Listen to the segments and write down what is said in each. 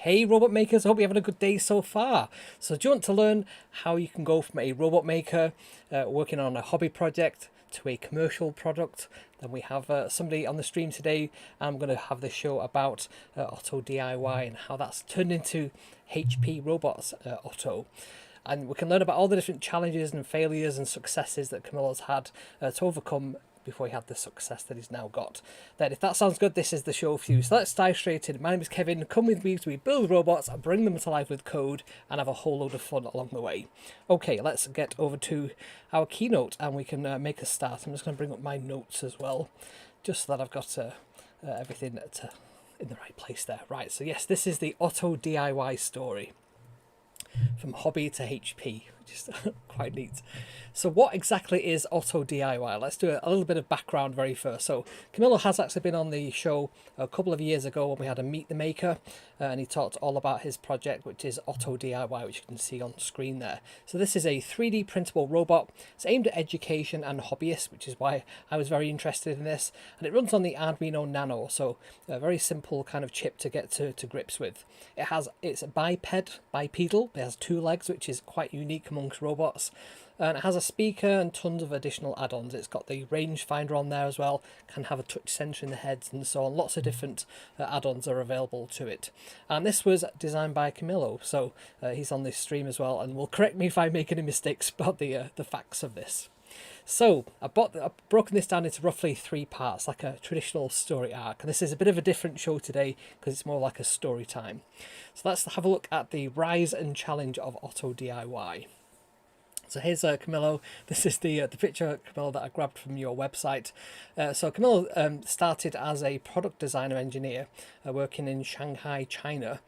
Hey robot makers, hope you're having a good day so far. So do you want to learn how you can go from a robot maker working on a hobby project to a commercial product? Then we have somebody on the stream today. I'm going to have this show about AutoDIY and how that's turned into HP Robots Otto. And we can learn about all the different challenges and failures and successes that Camillo's had to overcome before he had the success that he's now got. Then if that sounds good, this is the show for you. So let's dive straight in. My name is Kevin. Come with me as we build robots, bring them to life with code, and have a whole load of fun along the way. Okay, let's get over to our keynote and we can make a start. I'm just going to bring up my notes as well, just so that I've got everything in the right place there. Right, so yes, this is the AutoDIY story. From hobby to HP, which is quite neat. So what exactly is AutoDIY? Let's do a little bit of background very first. So Camillo has actually been on the show a couple of years ago when we had a Meet the Maker, and he talked all about his project, which is AutoDIY, which you can see on screen there. So this is a 3D printable robot. It's aimed at education and hobbyists, which is why I was very interested in this. And it runs on the Arduino Nano, so a very simple kind of chip to get to grips with. It's bipedal. It has two legs, which is quite unique amongst robots. And it has a speaker and tons of additional add-ons. It's got the rangefinder on there as well, can have a touch sensor in the heads and so on. Lots of different add-ons are available to it. And this was designed by Camillo, so he's on this stream as well, and will correct me if I make any mistakes about the facts of this. So I've broken this down into roughly 3 parts, like a traditional story arc. And this is a bit of a different show today because it's more like a story time. So let's have a look at the rise and challenge of AutoDIY. So here's Camillo. This is the picture, Camillo, that I grabbed from your website. So Camillo started as a product designer engineer working in Shanghai, China,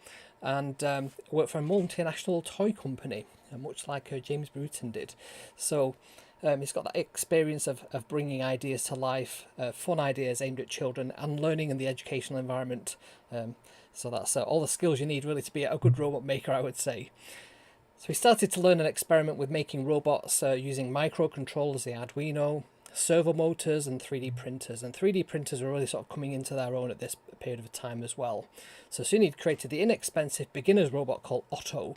and worked for a multinational toy company, much like James Bruton did. So he's got that experience of bringing ideas to life, fun ideas aimed at children and learning in the educational environment. So that's all the skills you need really to be a good robot maker, I would say. So we started to learn and experiment with making robots using microcontrollers, the Arduino, servo motors and 3D printers. And 3D printers were really sort of coming into their own at this period of time as well. So soon he'd created the inexpensive beginner's robot called Otto,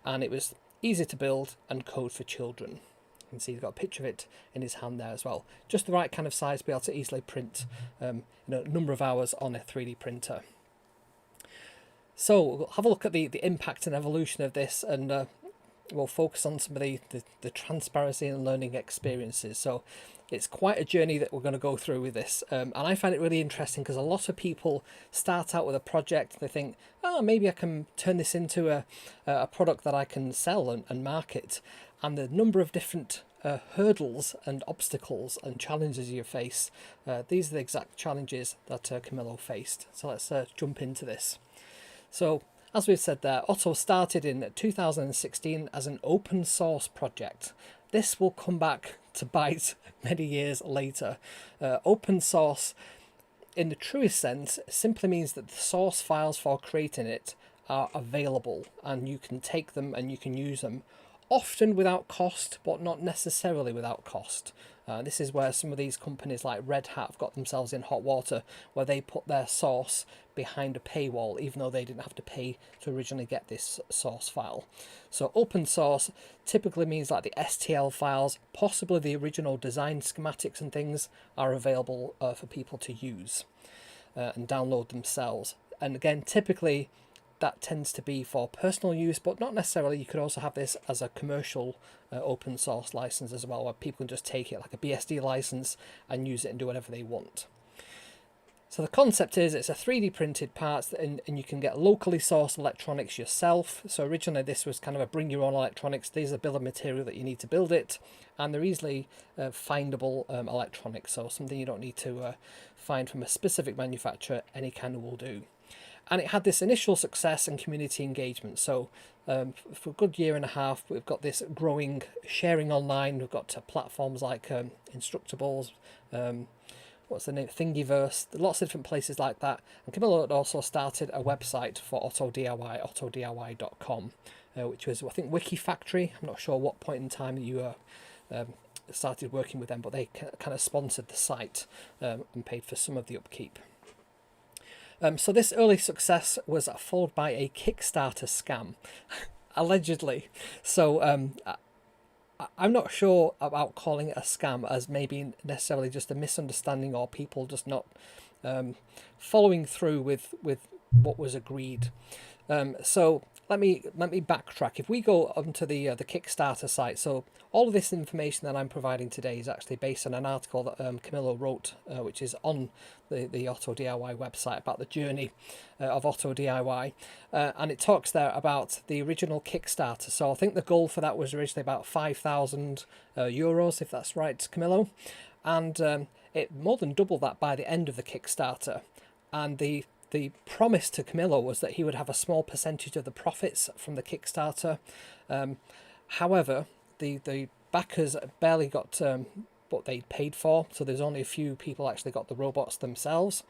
and it was easy to build and code for children. You can see he's got a picture of it in his hand there as well. Just the right kind of size to be able to easily print a number of hours on a 3D printer. So we'll have a look at the impact and evolution of this, and we'll focus on some of the transparency and learning experiences. So it's quite a journey that we're going to go through with this. And I find it really interesting because a lot of people start out with a project and they think, oh, maybe I can turn this into a product that I can sell and market. And the number of different hurdles and obstacles and challenges you face, these are the exact challenges that Camillo faced. So let's jump into this. So as we've said there, Otto started in 2016 as an open source project. This will come back to bite many years later. Open source, in the truest sense, simply means that the source files for creating it are available and you can take them and you can use them, often without cost, but not necessarily without cost. This is where some of these companies like Red Hat have got themselves in hot water, where they put their source behind a paywall, even though they didn't have to pay to originally get this source file. So open source typically means like the STL files, possibly the original design schematics and things, are available for people to use and download themselves. And again, typically that tends to be for personal use, but not necessarily. You could also have this as a commercial open source license as well, where people can just take it like a BSD license and use it and do whatever they want. So the concept is it's a 3D printed parts and you can get locally sourced electronics yourself. So originally this was kind of a bring your own electronics. These are the bill of material that you need to build it, and they're easily findable electronics. So something you don't need to find from a specific manufacturer, any kind will do. And it had this initial success and community engagement. So for a good year and a half, we've got this growing sharing online. We've got platforms like Instructables, what's the name, Thingiverse, lots of different places like that. And Camillo had also started a website for AutoDIY, AutoDIY.com, which was, I think, Wiki Factory. I'm not sure what point in time you started working with them, but they kind of sponsored the site and paid for some of the upkeep. So this early success was followed by a Kickstarter scam, allegedly. So I'm not sure about calling it a scam, as maybe necessarily just a misunderstanding or people just not following through with what was agreed. So let me backtrack. If we go onto the Kickstarter site, so all of this information that I'm providing today is actually based on an article that Camillo wrote, which is on the AutoDIY website, about the journey of AutoDIY, and it talks there about the original Kickstarter. So I think the goal for that was originally about €5,000, if that's right, Camillo, and it more than doubled that by the end of the Kickstarter, and the promise to Camillo was that he would have a small percentage of the profits from the Kickstarter. However, the backers barely got what they paid for, so there's only a few people actually got the robots themselves,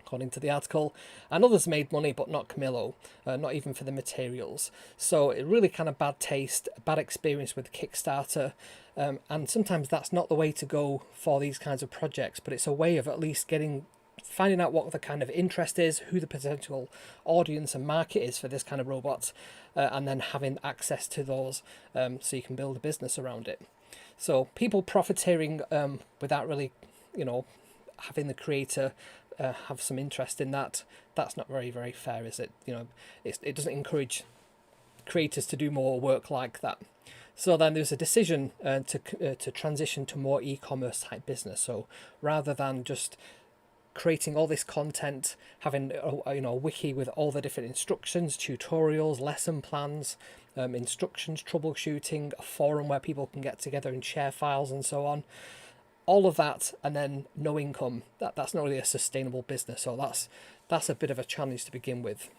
according to the article, and others made money, but not Camillo, not even for the materials. So it really kind of bad taste, a bad experience with Kickstarter, and sometimes that's not the way to go for these kinds of projects, but it's a way of at least finding out what the kind of interest is, who the potential audience and market is for this kind of robot, and then having access to those so you can build a business around it. So people profiteering without really, having the creator have some interest in that's not very, very fair, is it? It doesn't encourage creators to do more work like that. So then there's a decision to transition to more e-commerce type business. So rather than just creating all this content, having a wiki with all the different instructions, tutorials, lesson plans, instructions, troubleshooting, a forum where people can get together and share files and so on, all of that, and then no income, that's not really a sustainable business. So that's a bit of a challenge to begin with.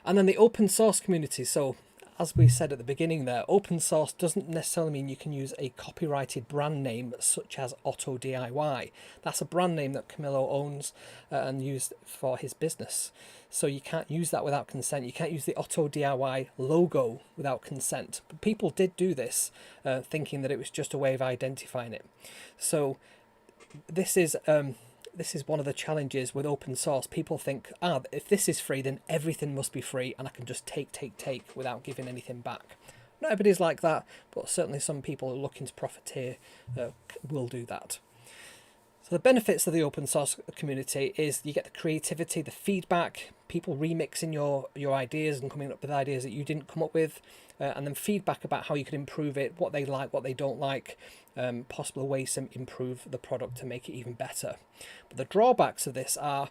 And then the open source community. So as we said at the beginning there, open source doesn't necessarily mean you can use a copyrighted brand name such as OttoDIY. That's a brand name that Camillo owns and used for his business. So you can't use that without consent. You can't use the OttoDIY logo without consent. But people did do this, thinking that it was just a way of identifying it. So this is one of the challenges with open source. People think, if this is free, then everything must be free, and I can just take without giving anything back. Not everybody's like that, but certainly some people looking to profiteer will do that. So the benefits of the open source community is you get the creativity, the feedback, people remixing your ideas and coming up with ideas that you didn't come up with, and then feedback about how you could improve it, what they like, what they don't like, possible ways to improve the product to make it even better. But the drawbacks of this are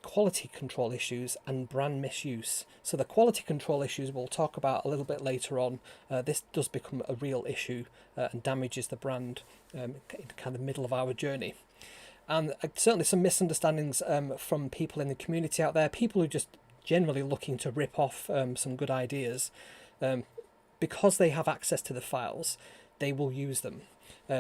quality control issues and brand misuse. So the quality control issues we'll talk about a little bit later on. This does become a real issue and damages the brand in kind of the middle of our journey. And certainly some misunderstandings from people in the community out there, people who are just generally looking to rip off some good ideas. Because they have access to the files, they will use them.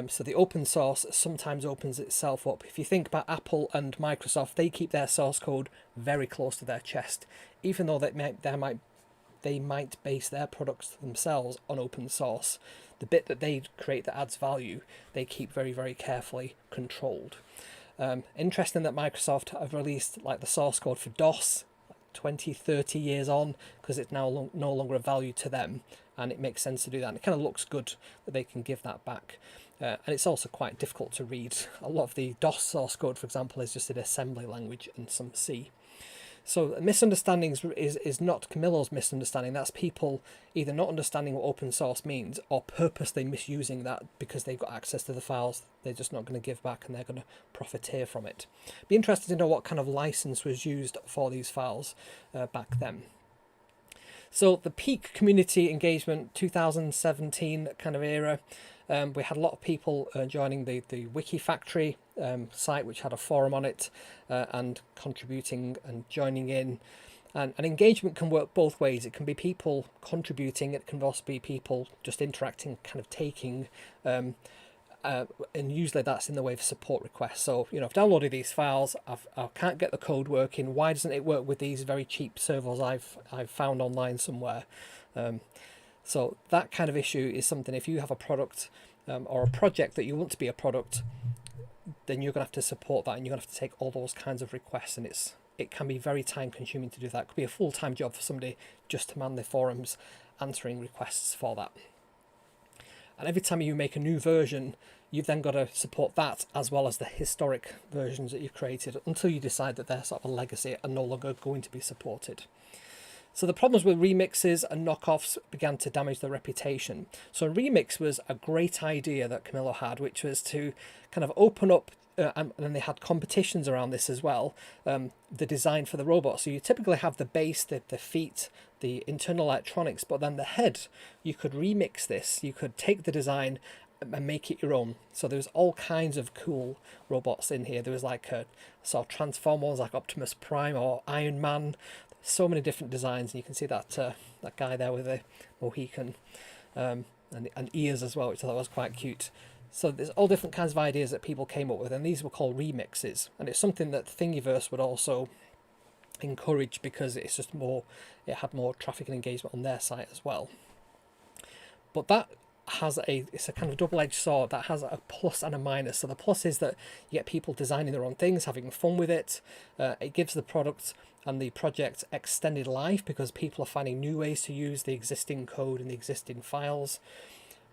So the open source sometimes opens itself up. If you think about Apple and Microsoft, they keep their source code very close to their chest, even though they might base their products themselves on open source. The bit that they create that adds value, they keep very, very carefully controlled. Interesting that Microsoft have released like the source code for DOS 20, 30 years on, because it's now no longer a value to them, and it makes sense to do that. And it kind of looks good that they can give that back. And it's also quite difficult to read. A lot of the DOS source code, for example, is just in assembly language and some C. So misunderstandings is not Camillo's misunderstanding. That's people either not understanding what open source means or purposely misusing that because they've got access to the files. They're just not going to give back and they're going to profiteer from it. Be interested to know what kind of license was used for these files back then. So the peak community engagement, 2017 kind of era, we had a lot of people joining the Wiki Factory site, which had a forum on it, and contributing and joining in. And engagement can work both ways. It can be people contributing, it can also be people just interacting, kind of taking, and usually that's in the way of support requests. So, I've downloaded these files, I can't get the code working. Why doesn't it work with these very cheap servers I've found online somewhere? So that kind of issue is something, if you have a product or a project that you want to be a product, then you're going to have to support that, and you're going to have to take all those kinds of requests, and it's it can be very time consuming to do that. It could be a full-time job for somebody just to man the forums answering requests for that. And every time you make a new version, you've then got to support that as well as the historic versions that you've created until you decide that they're sort of a legacy and no longer going to be supported. So the problems with remixes and knockoffs began to damage their reputation. So remix was a great idea that Camillo had, which was to kind of open up, and then they had competitions around this as well, the design for the robot. So you typically have the base, the feet, the internal electronics, but then the head, you could remix this. You could take the design and make it your own. So there's all kinds of cool robots in here. There was like a sort of transform ones like Optimus Prime or Iron Man. So many different designs, and you can see that that guy there with the Mohican and ears as well, which I thought was quite cute. So there's all different kinds of ideas that people came up with, and these were called remixes. And it's something that Thingiverse would also encourage because it's just more, it had more traffic and engagement on their site as well. But that it's a kind of double-edged sword that has a plus and a minus. So the plus is that you get people designing their own things, having fun with it. It gives the product and the project extended life because people are finding new ways to use the existing code and the existing files.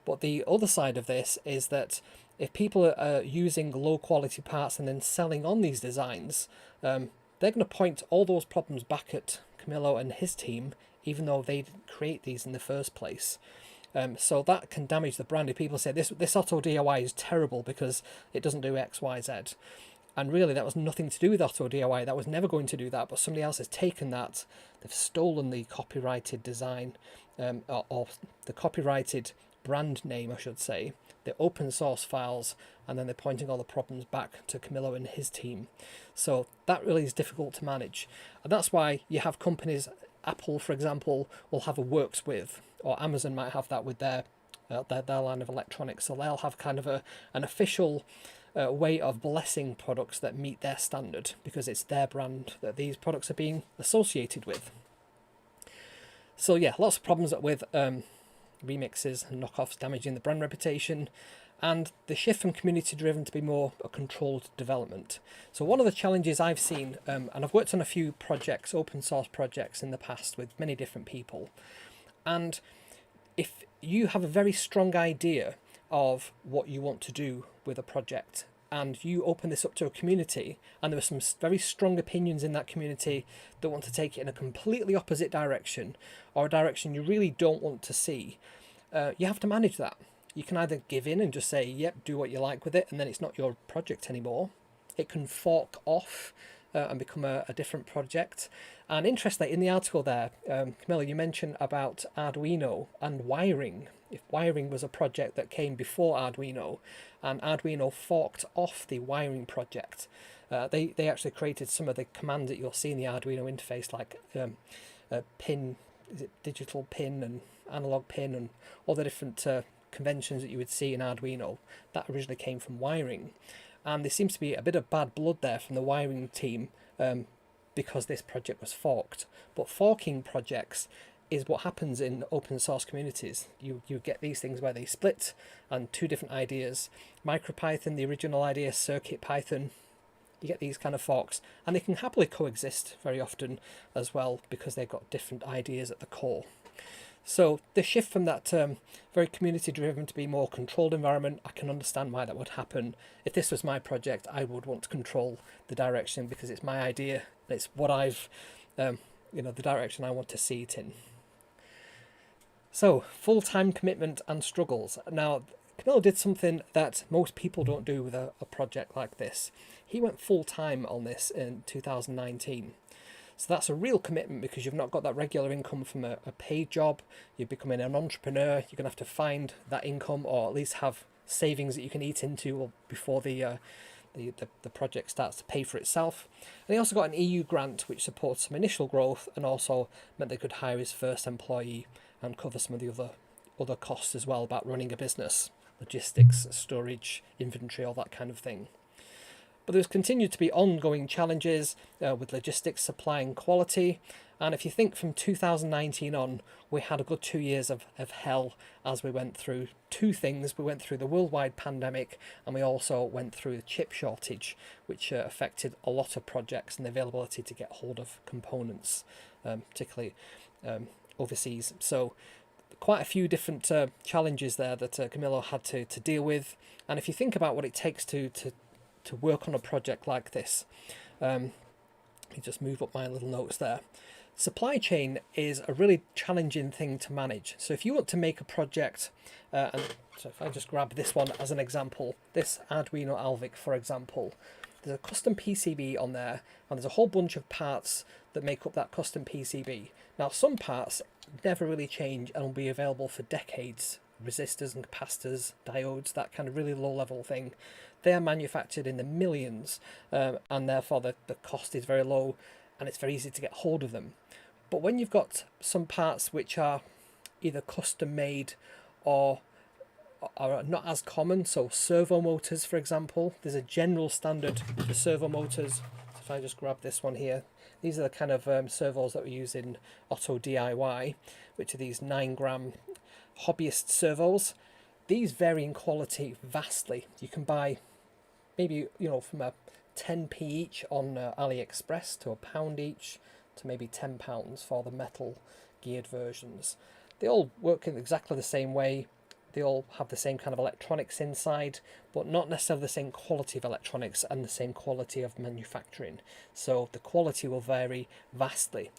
But the other side of this is that if people are using low quality parts and then selling on these designs, they're going to point all those problems back at Camillo and his team, even though they didn't create these in the first place. So that can damage the brand. If people say this AutoDIY is terrible because it doesn't do X, Y, Z. And really that was nothing to do with AutoDIY. That was never going to do that, but somebody else has taken that. They've stolen the copyrighted design, or the copyrighted brand name, I should say, the open source files, and then they're pointing all the problems back to Camillo and his team. So that really is difficult to manage. And that's why you have companies, Apple, for example, will have a works with, or Amazon might have that with their line of electronics. So they'll have kind of an official way of blessing products that meet their standard because it's their brand that these products are being associated with. So yeah, lots of problems with remixes and knockoffs damaging the brand reputation, and the shift from community driven to be more a controlled development. So one of the challenges I've seen, and I've worked on a few projects, open source projects in the past with many different people, and if you have a very strong idea of what you want to do with a project and you open this up to a community and there are some very strong opinions in that community that want to take it in a completely opposite direction or a direction you really don't want to see, you have to manage that. You can either give in and just say, yep, do what you like with it, and then it's not your project anymore. It can fork off and become a different project. And interestingly, in the article there, Camillo, you mentioned about Arduino and wiring. If wiring was a project that came before Arduino, and Arduino forked off the wiring project, they actually created some of the commands that you'll see in the Arduino interface, like pin, is it digital pin and analog pin, and all the different conventions that you would see in Arduino. That originally came from wiring. And there seems to be a bit of bad blood there from the wiring team because this project was forked. But forking projects is what happens in open source communities. You get these things where they split and two different ideas. MicroPython, the original idea, CircuitPython, you get these kind of forks, and they can happily coexist very often as well because they've got different ideas at the core. So the shift from that very community driven to be more controlled environment, I can understand why that would happen. If this was my project, I would want to control the direction because it's my idea. It's what I've, the direction I want to see it in. So full-time commitment and struggles. Now, Camillo did something that most people don't do with a project like this. He went full-time on this in 2019. So that's a real commitment because you've not got that regular income from a paid job. You're becoming an entrepreneur. You're going to have to find that income, or at least have savings that you can eat into before the project starts to pay for itself. And he also got an EU grant which supports some initial growth and also meant they could hire his first employee and cover some of the other costs as well about running a business, logistics, storage, inventory, all that kind of thing. But there's continued to be ongoing challenges with logistics, supply and quality. And if you think from 2019 on, we had a good 2 years of hell as we went through two things. We went through the worldwide pandemic, and we also went through the chip shortage, which affected a lot of projects and the availability to get hold of components, particularly overseas. So quite a few different challenges there that Camillo had to deal with. And if you think about what it takes to work on a project like this, let me just move up my little notes there. Supply chain is a really challenging thing to manage. So if you want to make a project, and so if I just grab this one as an example, this Arduino Alvic, for example, there's a custom PCB on there, and there's a whole bunch of parts that make up that custom PCB. Now, some parts never really change and will be available for decades. Resistors and capacitors, diodes, that kind of really low level thing. They are manufactured in the millions, and therefore the cost is very low, and it's very easy to get hold of them. But when you've got some parts which are either custom made or are not as common, so servo motors, for example, there's a general standard for servo motors. So if I just grab this one here, these are the kind of servos that we use in AutoDIY, which are these 9-gram hobbyist servos. These vary in quality vastly. You can buy maybe, from a 10p each on AliExpress to £1 each to maybe £10 for the metal geared versions. They all work in exactly the same way. They all have the same kind of electronics inside, but not necessarily the same quality of electronics and the same quality of manufacturing. So the quality will vary vastly.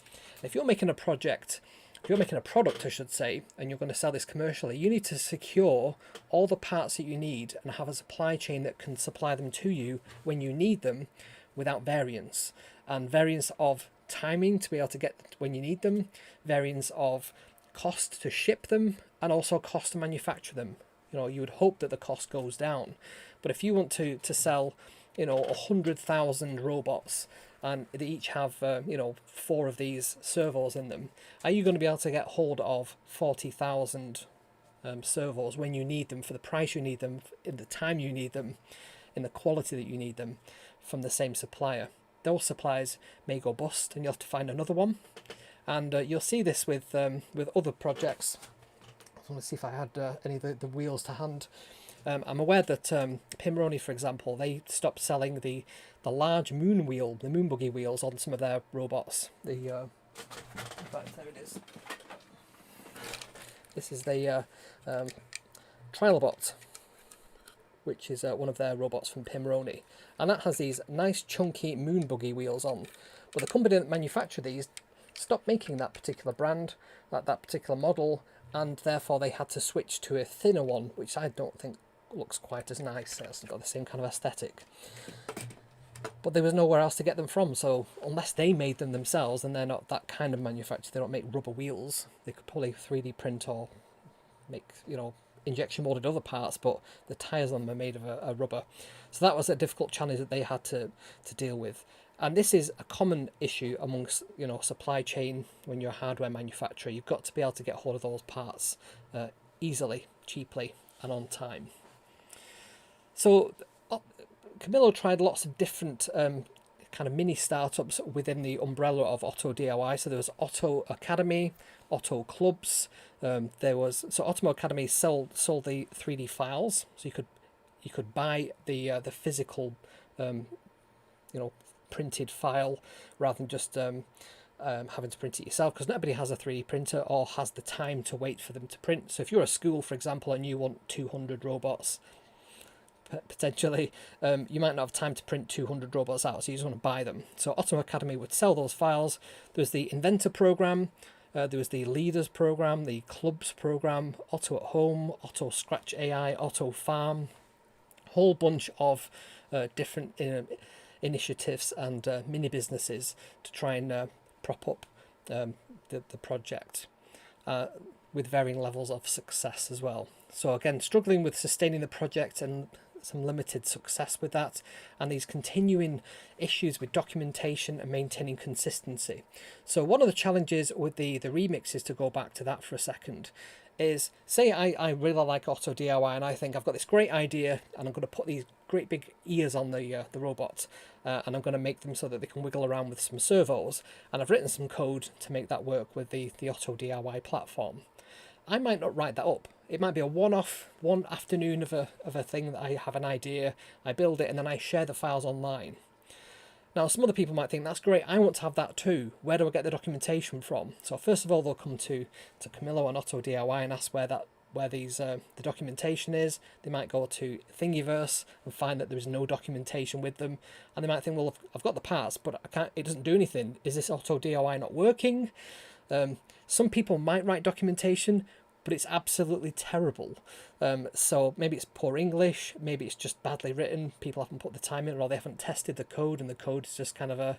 If you're making a product, I should say, and you're going to sell this commercially, you need to secure all the parts that you need and have a supply chain that can supply them to you when you need them without variance. And variance of timing to be able to get when you need them, variance of cost to ship them, and also cost to manufacture them. You would hope that the cost goes down. But if you want to sell, 100,000 robots, and they each have 4 of these servos in them, are you going to be able to get hold of 40,000 servos when you need them, for the price you need them, in the time you need them, in the quality that you need them, from the same supplier? Those suppliers may go bust and you'll have to find another one. And you'll see this with other projects. I want to see if I had any of the wheels to hand. I'm aware that Pimroni, for example, they stopped selling the large moon buggy wheels on some of their robots. In fact, there it is. This is the Trilobot, which is one of their robots from Pimroni. And that has these nice chunky moon buggy wheels on. But the company that manufactured these stopped making that particular brand, that particular model, and therefore they had to switch to a thinner one, which I don't think looks quite as nice. It hasn't got the same kind of aesthetic. But there was nowhere else to get them from, so unless they made them themselves, and they're not that kind of manufacturer, they don't make rubber wheels, they could probably 3D print or make, injection molded other parts, but the tyres on them are made of a rubber. So that was a difficult challenge that they had to deal with. And this is a common issue amongst, supply chain when you're a hardware manufacturer. You've got to be able to get hold of those parts easily, cheaply, and on time. So Camillo tried lots of different kind of mini startups within the umbrella of AutoDIY. So there was Auto Academy, Auto Clubs. Auto Academy sold the 3D files, so you could buy the physical printed file rather than just having to print it yourself, because nobody has a 3D printer or has the time to wait for them to print. So if you're a school, for example, and you want 200 robots, potentially, you might not have time to print 200 robots out, so you just want to buy them. So Auto Academy would sell those files. There was the Inventor program, there was the Leaders program, the Clubs program, Auto at Home, Auto Scratch AI, Auto Farm, whole bunch of different initiatives and mini businesses to try and prop up the project with varying levels of success as well. So again, struggling with sustaining the project and some limited success with that, and these continuing issues with documentation and maintaining consistency. So one of the challenges with the remixes, to go back to that for a second, is, say I really like AutoDIY and I think I've got this great idea and I'm going to put these great big ears on the robot, and I'm going to make them so that they can wiggle around with some servos, and I've written some code to make that work with the AutoDIY platform. I might not write that up. It might be a one-off, one afternoon of a thing that I have an idea, I build it, and then I share the files online. Now, some other people might think, that's great, I want to have that too. Where do I get the documentation from? So first of all, they'll come to Camillo and AutoDIY and ask where the documentation is. They might go to Thingiverse and find that there is no documentation with them, and they might think, well, I've got the parts, but it doesn't do anything. Is this AutoDIY not working? Some people might write documentation, but it's absolutely terrible. So maybe it's poor English, maybe it's just badly written, people haven't put the time in, or they haven't tested the code, and the code is just kind of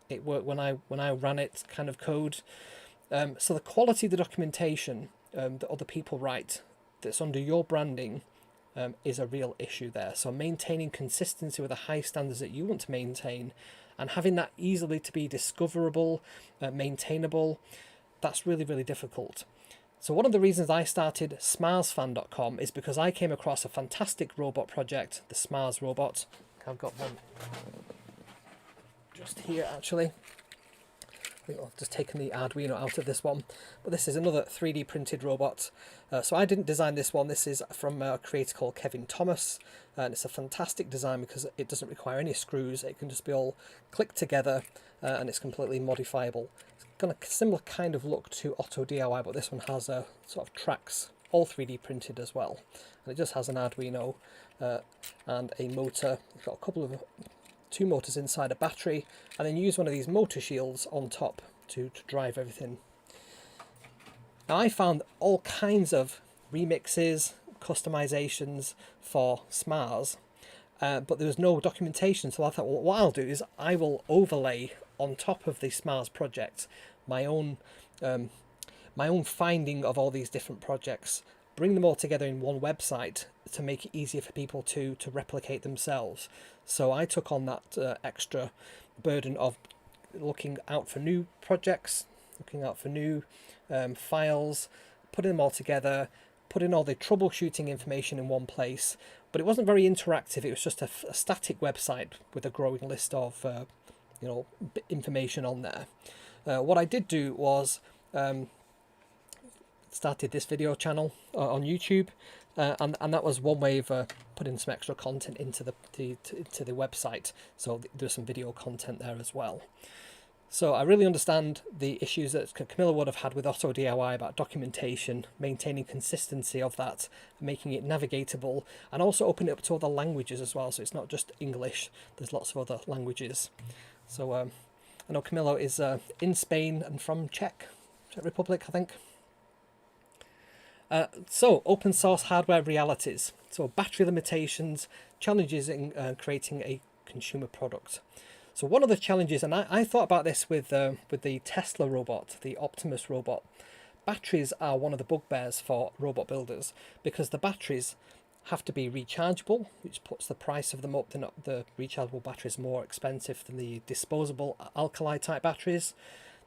it worked when I ran it kind of code. So the quality of the documentation that other people write that's under your branding is a real issue there. So maintaining consistency with the high standards that you want to maintain, and having that easily to be discoverable, maintainable, that's really, really difficult. So one of the reasons I started smarsfan.com is because I came across a fantastic robot project, the Smars robot. I've got one just here actually. I think I've just taken the Arduino out of this one, but this is another 3D printed robot. So I didn't design this one. This is from a creator called Kevin Thomas, and it's a fantastic design because it doesn't require any screws. It can just be all clicked together, and it's completely modifiable. It's got a similar kind of look to AutoDIY, but this one has a sort of tracks, all 3D printed as well, and it just has an Arduino and a motor. It's got a couple of two motors inside a battery, and then use one of these motor shields on top to drive everything. Now, I found all kinds of remixes, customizations for Smars, but there was no documentation, so I thought, well, what I'll do is I will overlay on top of the Smars project my own finding of all these different projects, bring them all together in one website to make it easier for people to replicate themselves. So I took on that extra burden of looking out for new projects, looking out for new files, putting them all together, putting all the troubleshooting information in one place. But it wasn't very interactive. It was just a static website with a growing list of information on there. What I did do was started this video channel on YouTube, and that was one way of putting some extra content into the website. So there's some video content there as well. So I really understand the issues that Camillo would have had with AutoDIY about documentation, maintaining consistency of that, making it navigatable, and also opening it up to other languages as well. So it's not just English, there's lots of other languages. So I know Camillo is in Spain and from Czech Republic, I think. So open source hardware realities. So battery limitations, challenges in creating a consumer product. So one of the challenges, and I thought about this with the Tesla robot, the Optimus robot. Batteries are one of the bugbears for robot builders because the batteries have to be rechargeable, which puts the price of them up. The rechargeable batteries more expensive than the disposable alkali type batteries.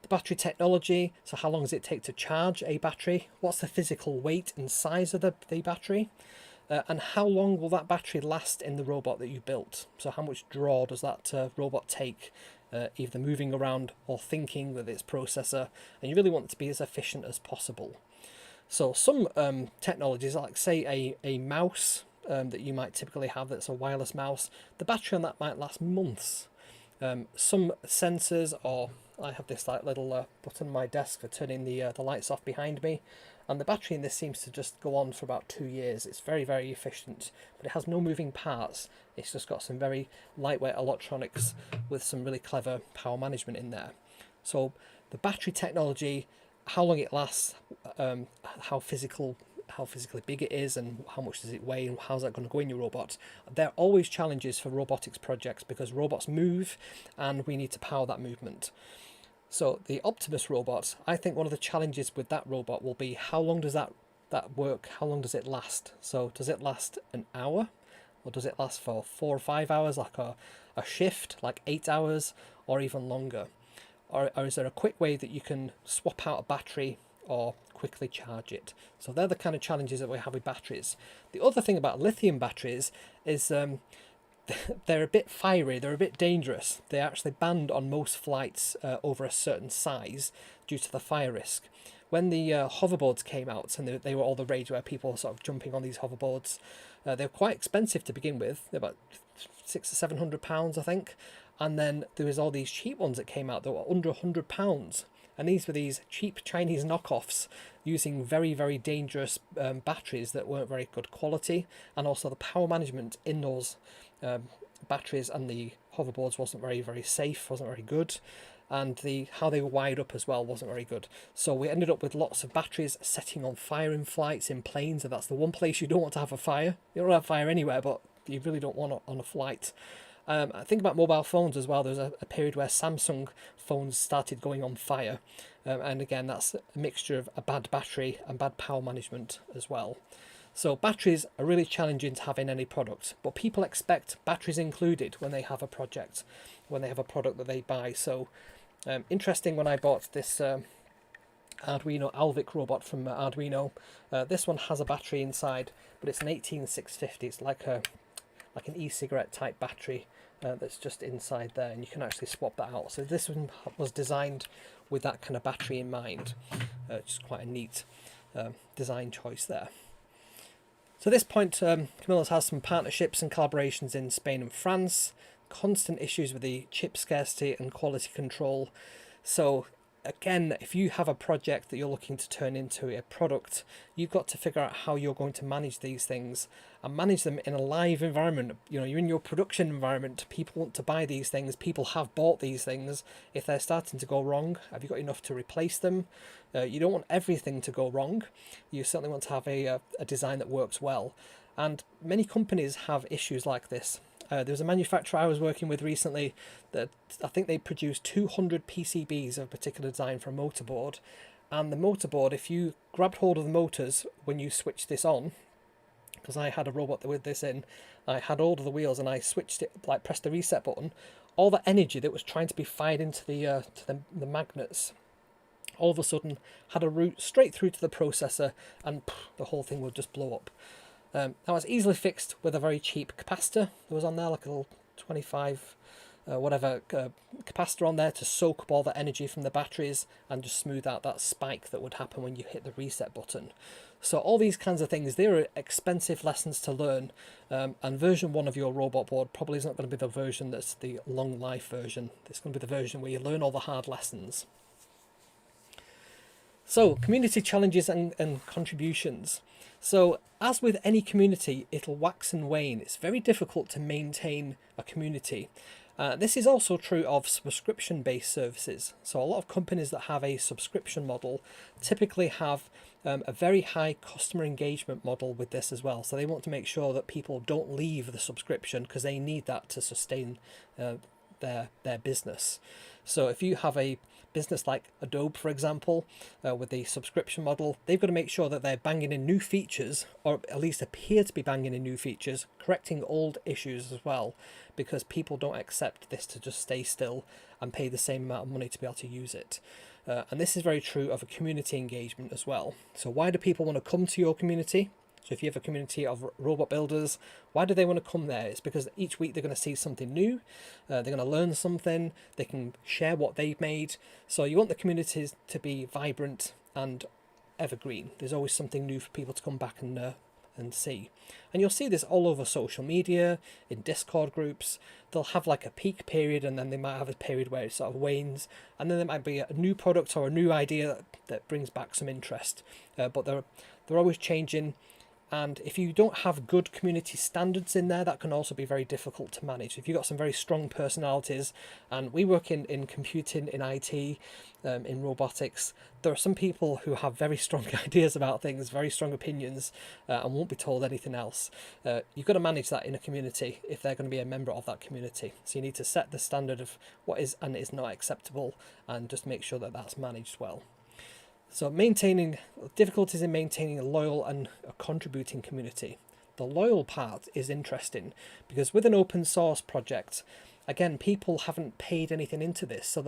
The battery technology, so how long does it take to charge a battery? What's the physical weight and size of the battery? And how long will that battery last in the robot that you built? So how much draw does that robot take, either moving around or thinking with its processor? And you really want it to be as efficient as possible. So some technologies, like say a mouse that you might typically have that's a wireless mouse, the battery on that might last months. Some sensors, or I have this like little button on my desk for turning the lights off behind me, and the battery in this seems to just go on for about 2 years. It's very, very efficient, but it has no moving parts. It's just got some very lightweight electronics with some really clever power management in there. So the battery technology, how long it lasts, how physically big it is, and how much does it weigh, and how's that going to go in your robot. There are always challenges for robotics projects because robots move and we need to power that movement. So the Optimus robot, I think one of the challenges with that robot will be how long does that work, how long does it last? So does it last an hour? or does it last for 4 or 5 hours, like a shift, like 8 hours, or even longer? Or is there a quick way that you can swap out a battery or quickly charge it? So they're the kind of challenges that we have with batteries. The other thing about lithium batteries is they're a bit fiery, they're a bit dangerous. They're actually banned on most flights over a certain size due to the fire risk. When the hoverboards came out, and they were all the rage where people were sort of jumping on these hoverboards, they were quite expensive to begin with. They're about £600 or £700, I think. And then there was all these cheap ones that came out that were under £100. And these were these cheap Chinese knockoffs using very, very dangerous batteries that weren't very good quality. And also the power management in those batteries and the hoverboards wasn't very, very safe, wasn't very good. And how they were wired up as well wasn't very good. So we ended up with lots of batteries setting on fire in flights, in planes, and that's the one place you don't want to have a fire. You don't have fire anywhere, but you really don't want it on a flight. I think about mobile phones as well. There was a period where Samsung phones started going on fire. And again, that's a mixture of a bad battery and bad power management as well. So batteries are really challenging to have in any product, but people expect batteries included when they have a project, when they have a product that they buy. So interesting, when I bought this Arduino Alvic robot from Arduino, this one has a battery inside, but it's an 18650. It's like an e-cigarette type battery that's just inside there, and you can actually swap that out. So this one was designed with that kind of battery in mind, which is quite a neat design choice there. So at this point, Camillo has some partnerships and collaborations in Spain and France, constant issues with the chip scarcity and quality control. So again, if you have a project that you're looking to turn into a product, you've got to figure out how you're going to manage these things and manage them in a live environment. You know, you're in your production environment, people want to buy these things, people have bought these things. If they're starting to go wrong, have you got enough to replace them? You don't want everything to go wrong. You certainly want to have a design that works well. And many companies have issues like this. There was a manufacturer I was working with recently that I think they produced 200 PCBs of a particular design for a motorboard. And the motorboard, if you grabbed hold of the motors when you switched this on, because I had a robot with this in, I had hold of the wheels and I switched it, like pressed the reset button, all the energy that was trying to be fired into the magnets, all of a sudden had a route straight through to the processor, and the whole thing would just blow up. That was easily fixed with a very cheap capacitor that was on there, like a little 25 capacitor on there to soak up all the energy from the batteries and just smooth out that spike that would happen when you hit the reset button. So all these kinds of things, they're expensive lessons to learn, and version 1 of your robot board probably isn't going to be the version that's the long life version. It's going to be the version where you learn all the hard lessons. So community challenges and contributions. So as with any community, it'll wax and wane. It's very difficult to maintain a community. This is also true of subscription-based services. So a lot of companies that have a subscription model typically have a very high customer engagement model with this as well. So they want to make sure that people don't leave the subscription because they need that to sustain their business. So if you have a business like Adobe, for example, with the subscription model, they've got to make sure that they're banging in new features, or at least appear to be banging in new features, correcting old issues as well, because people don't accept this to just stay still and pay the same amount of money to be able to use it. And this is very true of a community engagement as well. So why do people want to come to your community? So if you have a community of robot builders, why do they want to come there? It's because each week they're going to see something new, they're going to learn something, they can share what they've made. So you want the communities to be vibrant and evergreen. There's always something new for people to come back and see. And you'll see this all over social media, in Discord groups. They'll have like a peak period, and then they might have a period where it sort of wanes, and then there might be a new product or a new idea that brings back some interest. But they're always changing. And if you don't have good community standards in there, that can also be very difficult to manage. If you've got some very strong personalities, and we work in computing, in IT, in robotics, there are some people who have very strong ideas about things, very strong opinions, and won't be told anything else. You've got to manage that in a community if they're going to be a member of that community. So you need to set the standard of what is and is not acceptable, and just make sure that that's managed well. So difficulties in maintaining a loyal and a contributing community. the loyal part is interesting, because with an open source project, again, people haven't paid anything into this, so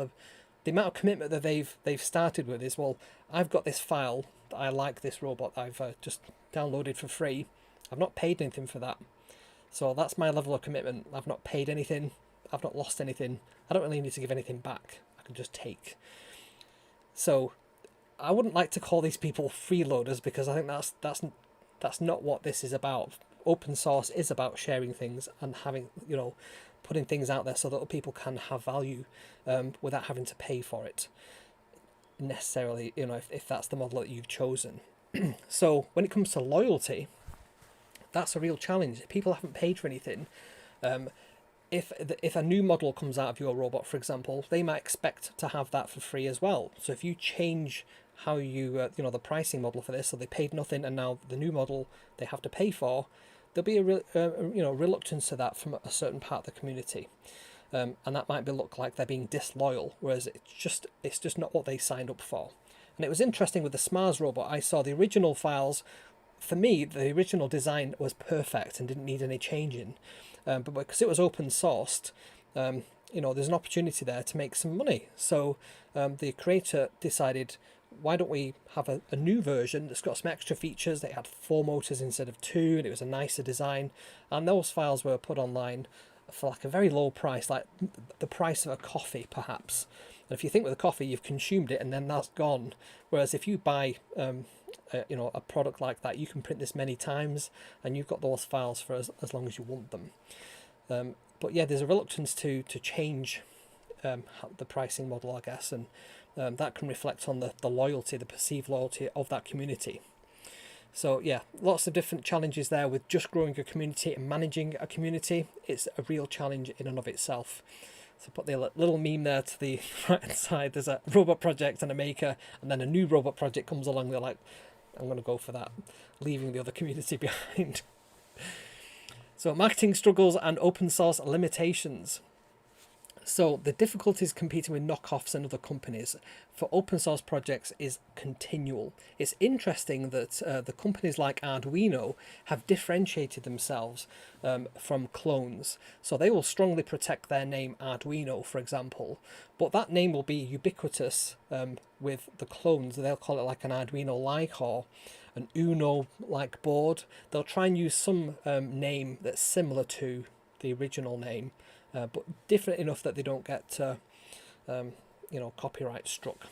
the amount of commitment that they've started with is, well, I've got this file that I like, this robot that I've just downloaded for free. I've not paid anything for that, so that's my level of commitment. I've not paid anything, I've not lost anything, I don't really need to give anything back, I can just take. So I wouldn't like to call these people freeloaders, because I think that's not what this is about. Open source is about sharing things and having, putting things out there so that other people can have value without having to pay for it necessarily, if that's the model that you've chosen. So when it comes to loyalty, that's a real challenge. People haven't paid for anything. If a new model comes out of your robot, for example, they might expect to have that for free as well. So if you change how you, the pricing model for this, so they paid nothing and now the new model they have to pay for, there'll be a reluctance to that from a certain part of the community. And that might look like they're being disloyal, whereas it's just not what they signed up for. And it was interesting with the SMARS robot, I saw the original files. For me, the original design was perfect and didn't need any changing. But because it was open sourced, there's an opportunity there to make some money. So the creator decided, why don't we have a new version that's got some extra features? They had 4 motors instead of 2, and it was a nicer design. And those files were put online for like a very low price, like the price of a coffee perhaps. And if you think with a coffee, you've consumed it and then that's gone. Whereas if you buy a product like that, you can print this many times and you've got those files for as long as you want them. But yeah, there's a reluctance to change the pricing model, I guess, and that can reflect on the loyalty, the perceived loyalty of that community. So yeah, lots of different challenges there with just growing a community and managing a community. It's a real challenge in and of itself. So put the little meme there to the right hand side. There's a robot project and a maker, and then a new robot project comes along. They're like, I'm going to go for that, leaving the other community behind. So marketing struggles and open source limitations. So the difficulties competing with knockoffs and other companies for open source projects is continual. It's interesting that the companies like Arduino have differentiated themselves from clones. So they will strongly protect their name Arduino, for example, but that name will be ubiquitous with the clones. They'll call it like an Arduino-like or an Uno-like board. They'll try and use some name that's similar to the original name, but different enough that they don't get copyright struck.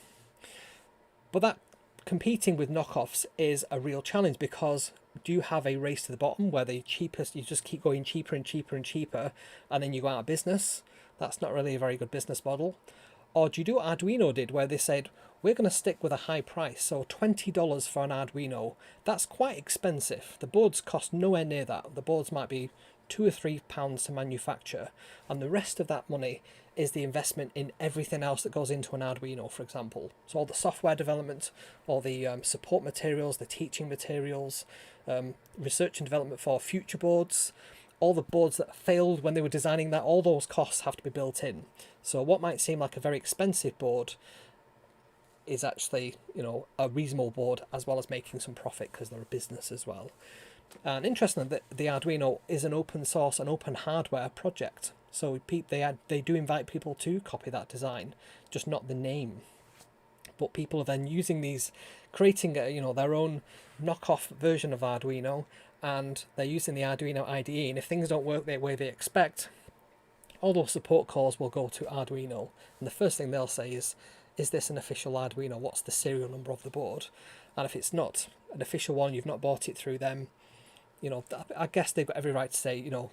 But that competing with knockoffs is a real challenge, because do you have a race to the bottom where the cheapest, you just keep going cheaper and cheaper and cheaper and then you go out of business? That's not really a very good business model. Or do you do what Arduino did, where they said, we're going to stick with a high price, so $20 for an Arduino. That's quite expensive. The boards cost nowhere near that. The boards might be £2 or £3 to manufacture, and the rest of that money is the investment in everything else that goes into an Arduino, for example. So all the software development, all the support materials, the teaching materials, research and development for future boards, all the boards that failed when they were designing that, all those costs have to be built in. So what might seem like a very expensive board is actually, a reasonable board, as well as making some profit because they're a business as well. And interestingly, the Arduino is an open source and open hardware project. So they do invite people to copy that design, just not the name. But people are then using these, creating their own knockoff version of Arduino, and they're using the Arduino IDE. And if things don't work the way they expect, all those support calls will go to Arduino. And the first thing they'll say is this an official Arduino? What's the serial number of the board? And if it's not an official one, you've not bought it through them, I guess they've got every right to say, go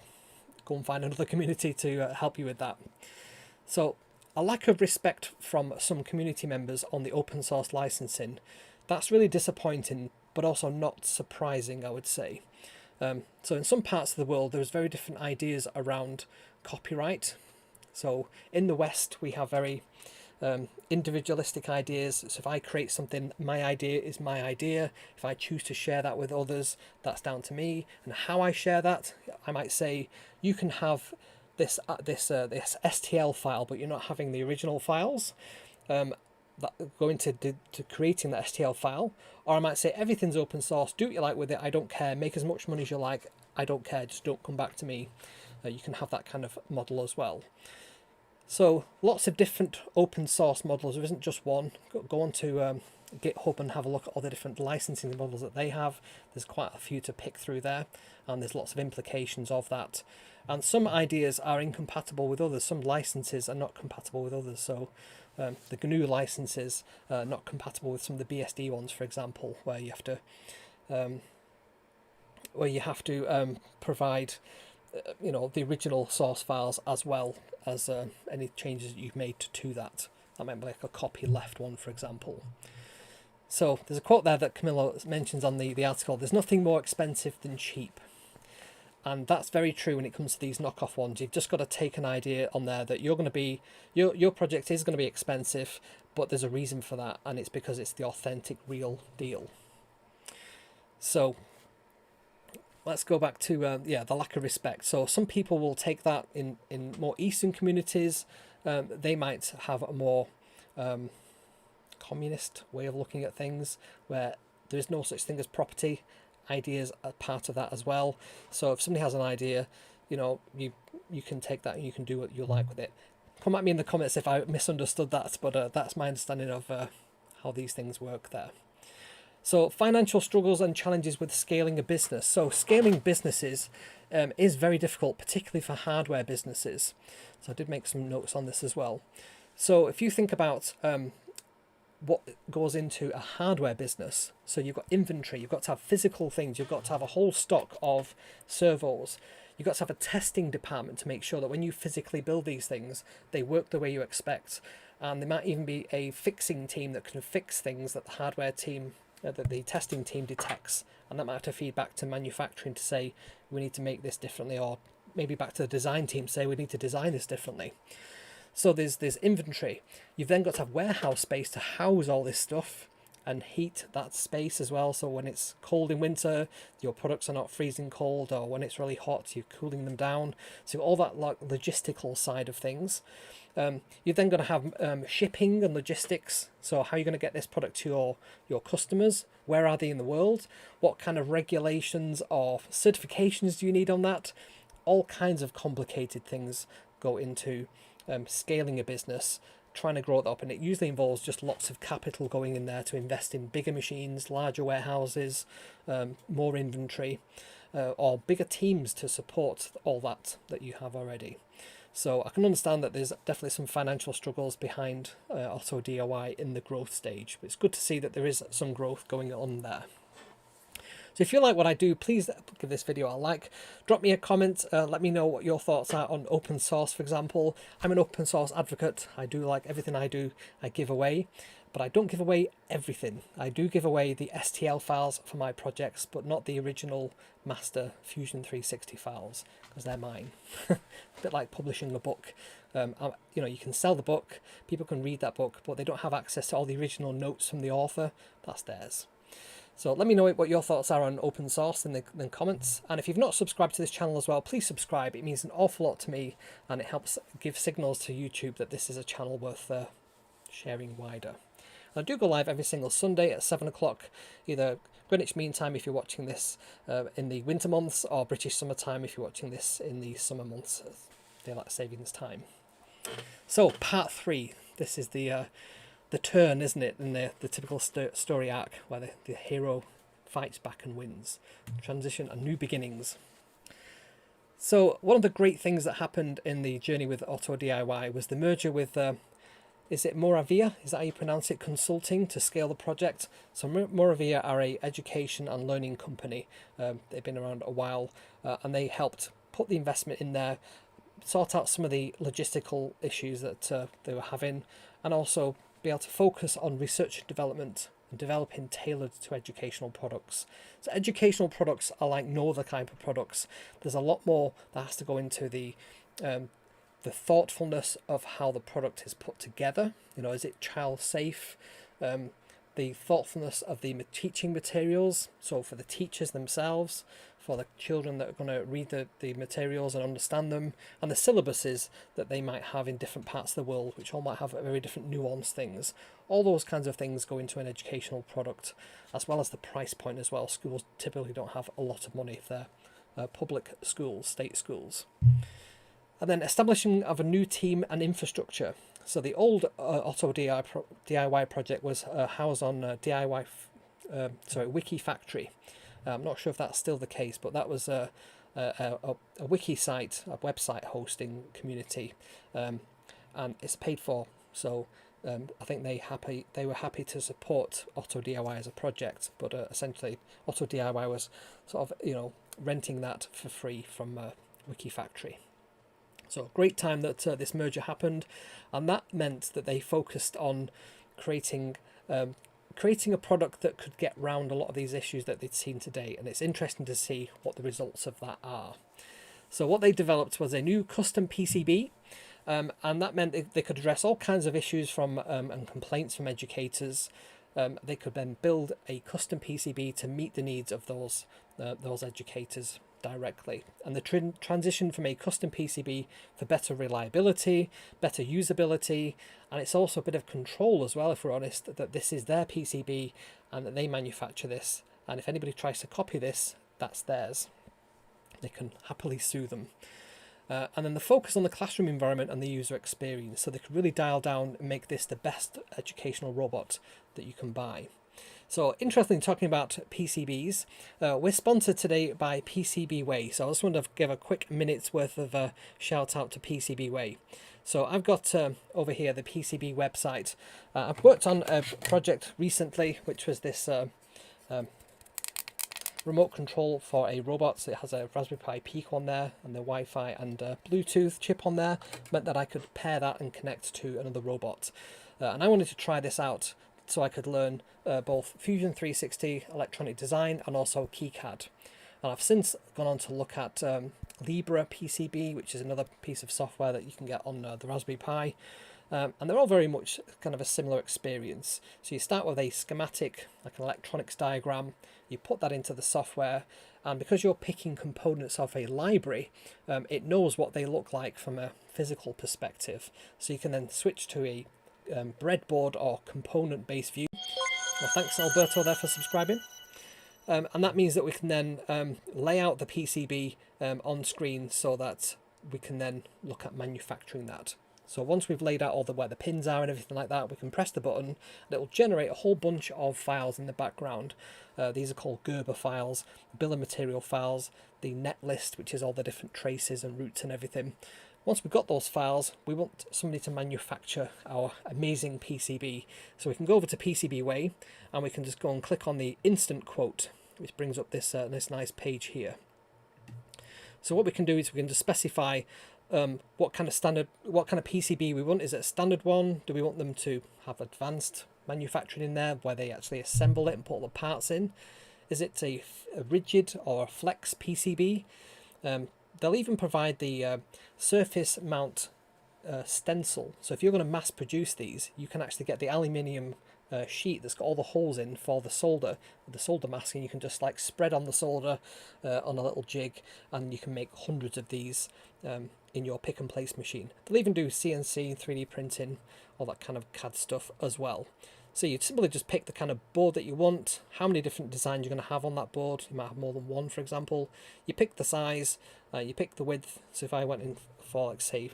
and find another community to help you with that. So a lack of respect from some community members on the open source licensing, that's really disappointing, but also not surprising, I would say. So in some parts of the world, there's very different ideas around copyright. So in the West, we have very individualistic ideas. So if I create something, my idea is my idea. If I choose to share that with others, that's down to me. And how I share that, I might say, you can have this STL file, but you're not having the original files. That go into creating that STL file. Or I might say, everything's open source, do what you like with it, I don't care, make as much money as you like, I don't care, just don't come back to me. You can have that kind of model as well. So lots of different open source models. There isn't just one. Go on to GitHub and have a look at all the different licensing models that they have. There's quite a few to pick through there, and there's lots of implications of that. And some ideas are incompatible with others. Some licenses are not compatible with others. So the GNU licenses are not compatible with some of the BSD ones, for example, where you have to provide the original source files as well as any changes that you've made to that. That might be like a copy left one, for example. So there's a quote there that Camillo mentions on the article: there's nothing more expensive than cheap. And that's very true when it comes to these knockoff ones. You've just got to take an idea on there that your project is going to be expensive, but there's a reason for that, and it's because it's the authentic, real deal. So let's go back to the lack of respect. So some people will take that in more Eastern communities. They might have a more communist way of looking at things, where there is no such thing as property. Ideas are part of that as well. So if somebody has an idea, you can take that and you can do what you like with it. Come at me in the comments if I misunderstood that, but that's my understanding of how these things work there. So financial struggles and challenges with scaling a business. So scaling businesses is very difficult, particularly for hardware businesses. So I did make some notes on this as well. So if you think about what goes into a hardware business, so you've got inventory, you've got to have physical things, you've got to have a whole stock of servos, you've got to have a testing department to make sure that when you physically build these things, they work the way you expect. And there might even be a fixing team that can fix things that the hardware team, that the testing team detects, and that might have to feed back to manufacturing to say we need to make this differently, or maybe back to the design team say we need to design this differently. So there's inventory. You've then got to have warehouse space to house all this stuff and heat that space as well. So when it's cold in winter, your products are not freezing cold, or when it's really hot, you're cooling them down. So all that logistical side of things. You're then going to have shipping and logistics. So how are you going to get this product to your customers? Where are they in the world? What kind of regulations or certifications do you need on that? All kinds of complicated things go into scaling a business, trying to grow it up, and it usually involves just lots of capital going in there to invest in bigger machines, larger warehouses, more inventory, or bigger teams to support all that you have already. So I can understand that there's definitely some financial struggles behind AutoDIY in the growth stage, but it's good to see that there is some growth going on there. So if you like what I do, please give this video a like, drop me a comment, let me know what your thoughts are on open source, for example. I'm an open source advocate. I do like everything I do, I give away, but I don't give away everything. I do give away the STL files for my projects, but not the original master Fusion 360 files, because they're mine. A bit like publishing a book. You can sell the book, people can read that book, but they don't have access to all the original notes from the author. That's theirs. So let me know what your thoughts are on open source in the comments. And if you've not subscribed to this channel as well, please subscribe. It means an awful lot to me, and it helps give signals to YouTube that this is a channel worth sharing wider. And I do go live every single Sunday at 7 o'clock, either Greenwich Mean Time if you're watching this in the winter months, or British Summer Time if you're watching this in the summer months, daylight savings time. So part 3, this is the turn, isn't it, in the typical story arc where the hero fights back and wins. Transition and new beginnings. So one of the great things that happened in the journey with AutoDIY was the merger with, is it Moravia? Is that how you pronounce it? Consulting to scale the project. So Moravia are a education and learning company. They've been around a while, and they helped put the investment in there, sort out some of the logistical issues that they were having, and also be able to focus on research and development and developing tailored to educational products. So educational products are like no other type of products. There's a lot more that has to go into the thoughtfulness of how the product is put together. Is it child safe? The thoughtfulness of the teaching materials. So for the teachers themselves, for the children that are going to read the materials and understand them, and the syllabuses that they might have in different parts of the world, which all might have very different nuanced things. All those kinds of things go into an educational product, as well as the price point as well. Schools typically don't have a lot of money if they're public schools, state schools. And then establishing of a new team and infrastructure. So the old DIY project was housed on Wiki Factory. I'm not sure if that's still the case, but that was a wiki site, a website hosting community, and it's paid for. So I think they were happy to support AutoDIY as a project, but essentially AutoDIY was sort of renting that for free from Wiki Factory. So great time that this merger happened, and that meant that they focused on creating a product that could get round a lot of these issues that they'd seen to date, and it's interesting to see what the results of that are. So what they developed was a new custom PCB, and that meant they could address all kinds of issues from and complaints from educators. They could then build a custom PCB to meet the needs of those educators directly, and the transition from a custom PCB for better reliability, better usability, and it's also a bit of control as well, if we're honest, that this is their PCB and that they manufacture this, and if anybody tries to copy this, that's theirs. They can happily sue them. And then the focus on the classroom environment and the user experience, so they could really dial down and make this the best educational robot that you can buy. So interesting, talking about PCBs, we're sponsored today by PCBWay. So I just wanted to give a quick minute's worth of a shout out to PCBWay. So I've got over here the PCB website. I've worked on a project recently, which was this remote control for a robot. So it has a Raspberry Pi Pico on there, and the Wi-Fi and Bluetooth chip on there meant that I could pair that and connect to another robot. And I wanted to try this out so I could learn both Fusion 360 electronic design and also KiCad. And I've since gone on to look at Libra PCB, which is another piece of software that you can get on the Raspberry Pi. And they're all very much kind of a similar experience. So you start with a schematic, like an electronics diagram, you put that into the software, and because you're picking components of a library, it knows what they look like from a physical perspective. So you can then switch to a breadboard or component-based view. Well, thanks Alberto there for subscribing. And that means that we can then lay out the PCB on screen so that we can then look at manufacturing that. So once we've laid out all where the pins are and everything like that, we can press the button and it will generate a whole bunch of files in the background. These are called Gerber files, bill of material files, the net list, which is all the different traces and routes and everything. Once we've got those files, we want somebody to manufacture our amazing PCB. So we can go over to PCBWay and we can just go and click on the instant quote, which brings up this nice page here. So what we can do is we can just specify what kind of PCB we want. Is it a standard one? Do we want them to have advanced manufacturing in there where they actually assemble it and put all the parts in? Is it a rigid or a flex PCB? They'll even provide the surface mount stencil. So if you're going to mass produce these, you can actually get the aluminium sheet that's got all the holes in for the solder mask, and you can just like spread on the solder on a little jig, and you can make hundreds of these in your pick and place machine. They'll even do CNC, 3D printing, all that kind of CAD stuff as well. So you simply just pick the kind of board that you want, how many different designs you're going to have on that board. You might have more than one, for example. You pick the size, you pick the width. So if I went in for, like, say,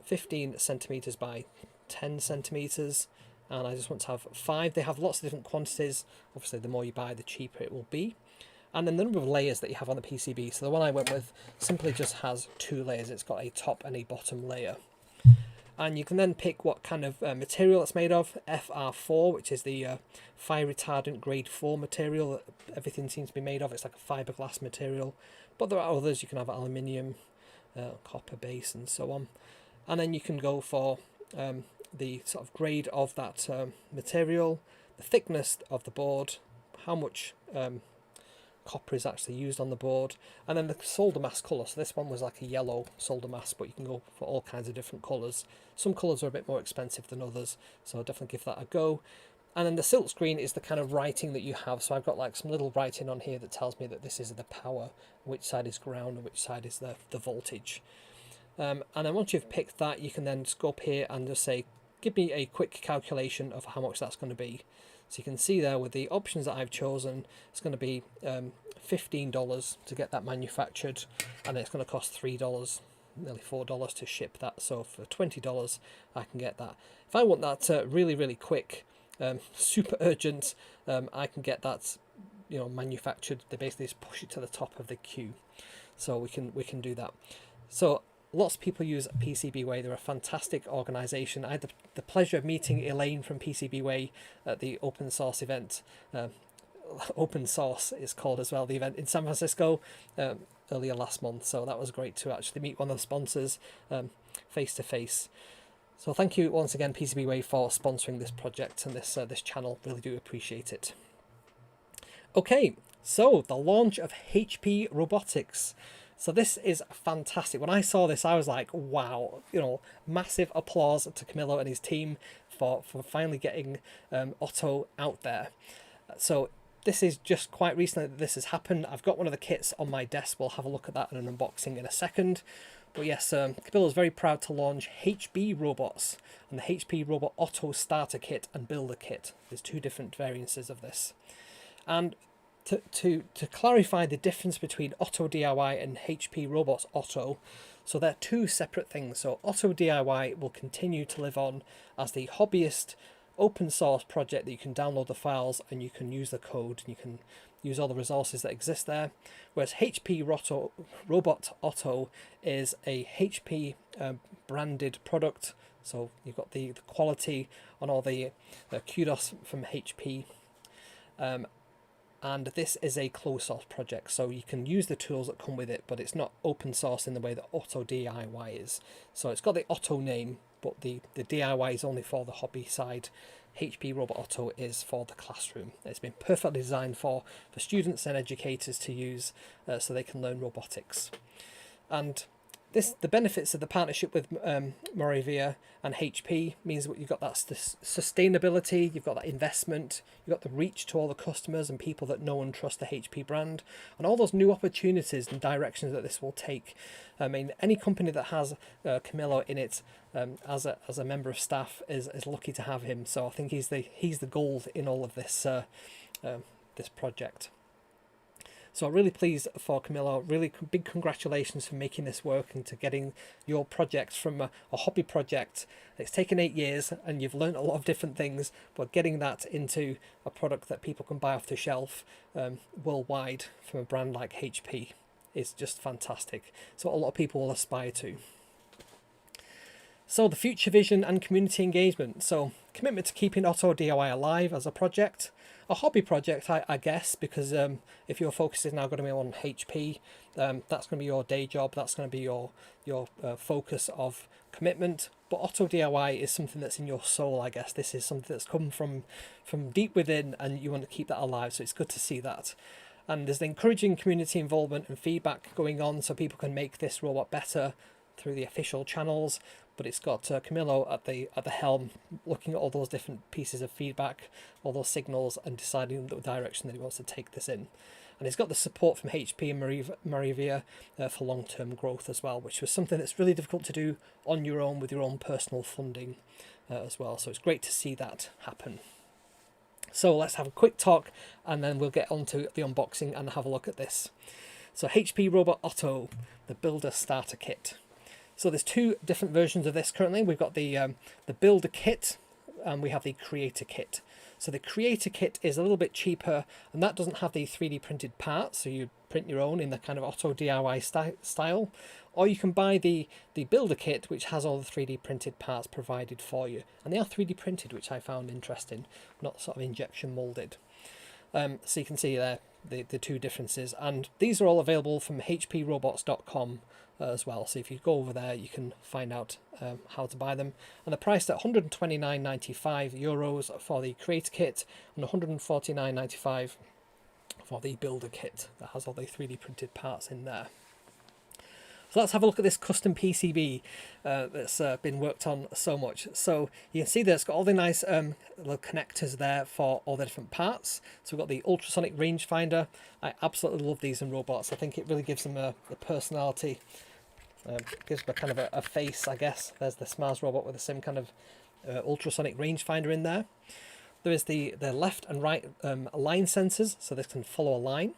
15 centimeters by 10 centimeters, and I just want to have 5. They have lots of different quantities. Obviously, the more you buy, the cheaper it will be. And then the number of layers that you have on the PCB. So the one I went with simply just has 2 layers. It's got a top and a bottom layer. And you can then pick what kind of material it's made of. FR4, which is the fire retardant grade 4 material that everything seems to be made of. It's like a fiberglass material. But there are others. You can have aluminium, copper base, and so on. And then you can go for the sort of grade of that material, the thickness of the board, how much copper is actually used on the board, and then the solder mask colour. So this one was like a yellow solder mask, but you can go for all kinds of different colours. Some colours are a bit more expensive than others, so I'll definitely give that a go. And then the silk screen is the kind of writing that you have. So I've got like some little writing on here that tells me that this is the power, which side is ground and which side is the voltage. And then once you've picked that, you can then just go up here and just say give me a quick calculation of how much that's going to be. So you can see there with the options that I've chosen, it's going to be $15 to get that manufactured, and it's going to cost $3, nearly $4 to ship that. So for $20 I can get that. If I want that really, really quick, super urgent, I can get that, you know, manufactured. They basically just push it to the top of the queue, so we can do that. So lots of people use PCBWay. They're a fantastic organization. I had the pleasure of meeting Elaine from PCBWay at the open source event. Open source is called as well, the event in San Francisco earlier last month. So that was great to actually meet one of the sponsors face to face. So thank you once again, PCBWay, for sponsoring this project and this channel. Really do appreciate it. Okay, so the launch of HP Robotics. So this is fantastic. When I saw this, I was like, wow, you know, massive applause to Camillo and his team for finally getting Otto out there. So this is just quite recently that this has happened. I've got one of the kits on my desk. We'll have a look at that in an unboxing in a second. But yes, Camillo is very proud to launch HP robots and the HP Robot Otto Starter Kit and Builder Kit. There's two different variances of this. And to clarify the difference between AutoDIY and HP Robots Otto, so they're two separate things. So AutoDIY will continue to live on as the hobbyist open source project that you can download the files and you can use the code and you can use all the resources that exist there. Whereas HP Robot Otto is a HP branded product. So you've got the quality on all the kudos from HP. And this is a closed source project, so you can use the tools that come with it, but it's not open source in the way that AutoDIY is. So it's got the Otto name, but the DIY is only for the hobby side. HP Robot Otto is for the classroom. It's been perfectly designed for students and educators to use so they can learn robotics. And the benefits of the partnership with Moravia and HP means that you've got that sustainability, you've got that investment, you've got the reach to all the customers and people that know and trust the HP brand, and all those new opportunities and directions that this will take. I mean, any company that has Camillo in it as a member of staff is lucky to have him. So I think he's the gold in all of this this project. So I'm really pleased for Camillo. Really big congratulations for making this work and to getting your project from a hobby project. It's taken 8 years and you've learned a lot of different things, but getting that into a product that people can buy off the shelf worldwide from a brand like HP is just fantastic. So a lot of people will aspire to. So the future vision and community engagement. So commitment to keeping AutoDIY alive as a project. A hobby project, I guess, because if your focus is now going to be on HP, that's going to be your day job. That's going to be your focus of commitment. But AutoDIY is something that's in your soul, I guess. This is something that's come from deep within, and you want to keep that alive. So it's good to see that. And there's the encouraging community involvement and feedback going on, so people can make this robot better through the official channels. But it's got Camillo at the helm, looking at all those different pieces of feedback, all those signals, and deciding the direction that he wants to take this in. And he's got the support from HP and Moravia for long-term growth as well, which was something that's really difficult to do on your own with your own personal funding as well. So it's great to see that happen. So let's have a quick talk, and then we'll get on to the unboxing and have a look at this. So HP Robot Otto, the Builder Starter Kit. So there's two different versions of this currently. We've got the Builder Kit and we have the Creator Kit. So the Creator Kit is a little bit cheaper, and that doesn't have the 3D printed parts, so you print your own in the kind of AutoDIY style. Or you can buy the Builder Kit, which has all the 3D printed parts provided for you. And they are 3D printed, which I found interesting, not sort of injection molded. So you can see there the two differences, and these are all available from hprobots.com as well. So if you go over there, you can find out how to buy them. And they're priced at €129.95 for the Creator Kit and €149.95 for the Builder Kit that has all the 3D printed parts in there. So let's have a look at this custom PCB that's been worked on so much. So you can see that it's got all the nice little connectors there for all the different parts. So we've got the ultrasonic rangefinder. I absolutely love these in robots. I think it really gives them a personality. Gives them a kind of a face, I guess. There's the Smars robot with the same kind of ultrasonic rangefinder in there. There is the left and right line sensors, so this can follow a line.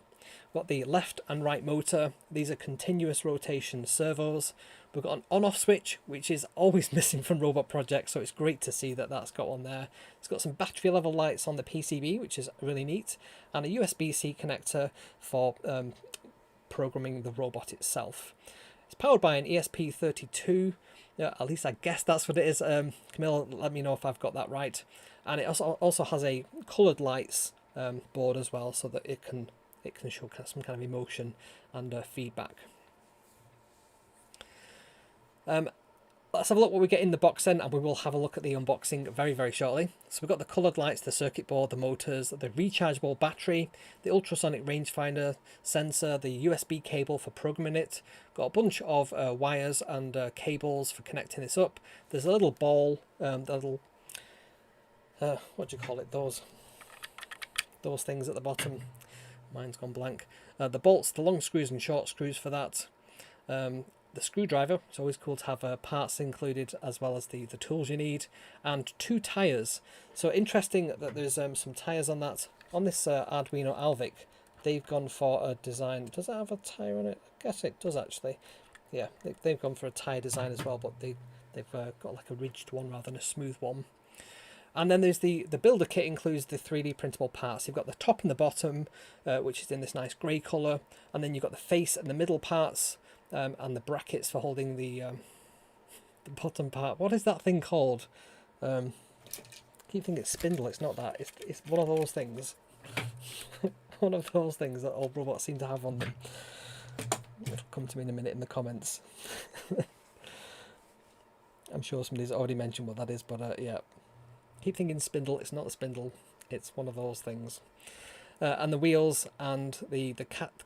We've got the left and right motor. These are continuous rotation servos. We've got an on-off switch, which is always missing from robot projects, so it's great to see that that's got one there. It's got some battery level lights on the PCB, which is really neat, and a USB-C connector for programming the robot itself. It's powered by an ESP32. Yeah, at least I guess that's what it is. Camillo, let me know if I've got that right. And it also has a coloured lights board as well, so that it can show some kind of emotion and feedback. Let's have a look what we get in the box then, and we will have a look at the unboxing very, very shortly. So we've got the coloured lights, the circuit board, the motors, the rechargeable battery, the ultrasonic rangefinder sensor, the USB cable for programming it. Got a bunch of wires and cables for connecting this up. There's a little ball, what do you call it? Those things at the bottom. Mine's gone blank. The bolts, the long screws and short screws for that. The screwdriver, it's always cool to have parts included, as well as the tools you need, and 2 tyres. So interesting that there's some tyres on that. On this Arduino Alvic, they've gone for a design. Does it have a tyre on it? I guess it does actually. Yeah, they've gone for a tyre design as well, but they've got like a ridged one rather than a smooth one. And then there's the builder kit, includes the 3D printable parts. You've got the top and the bottom, which is in this nice grey colour, and then you've got the face and the middle parts. And the brackets for holding the bottom part. What is that thing called? I keep thinking it's spindle. It's not that. It's one of those things. One of those things that all robots seem to have on them. It'll come to me in a minute in the comments. I'm sure somebody's already mentioned what that is, but yeah. Keep thinking spindle. It's not a spindle. It's one of those things. And the wheels and the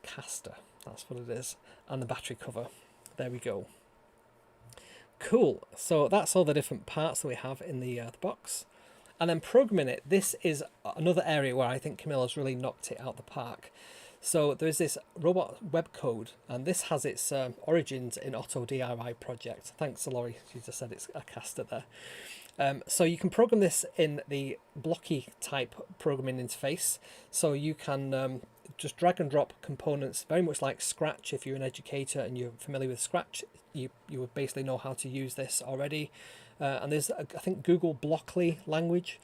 caster. That's what it is. And the battery cover. There we go. Cool. So that's all the different parts that we have in the box. And then programming it. This is another area where I think Camillo's really knocked it out the park. So there's this robot web code, and this has its origins in AutoDIY project. Thanks to Laurie. She just said it's a caster there. So you can program this in the blocky type programming interface. So you can just drag and drop components, very much like Scratch. If you're an educator and you're familiar with Scratch, you would basically know how to use this already. And there's, I think, Google Blockly language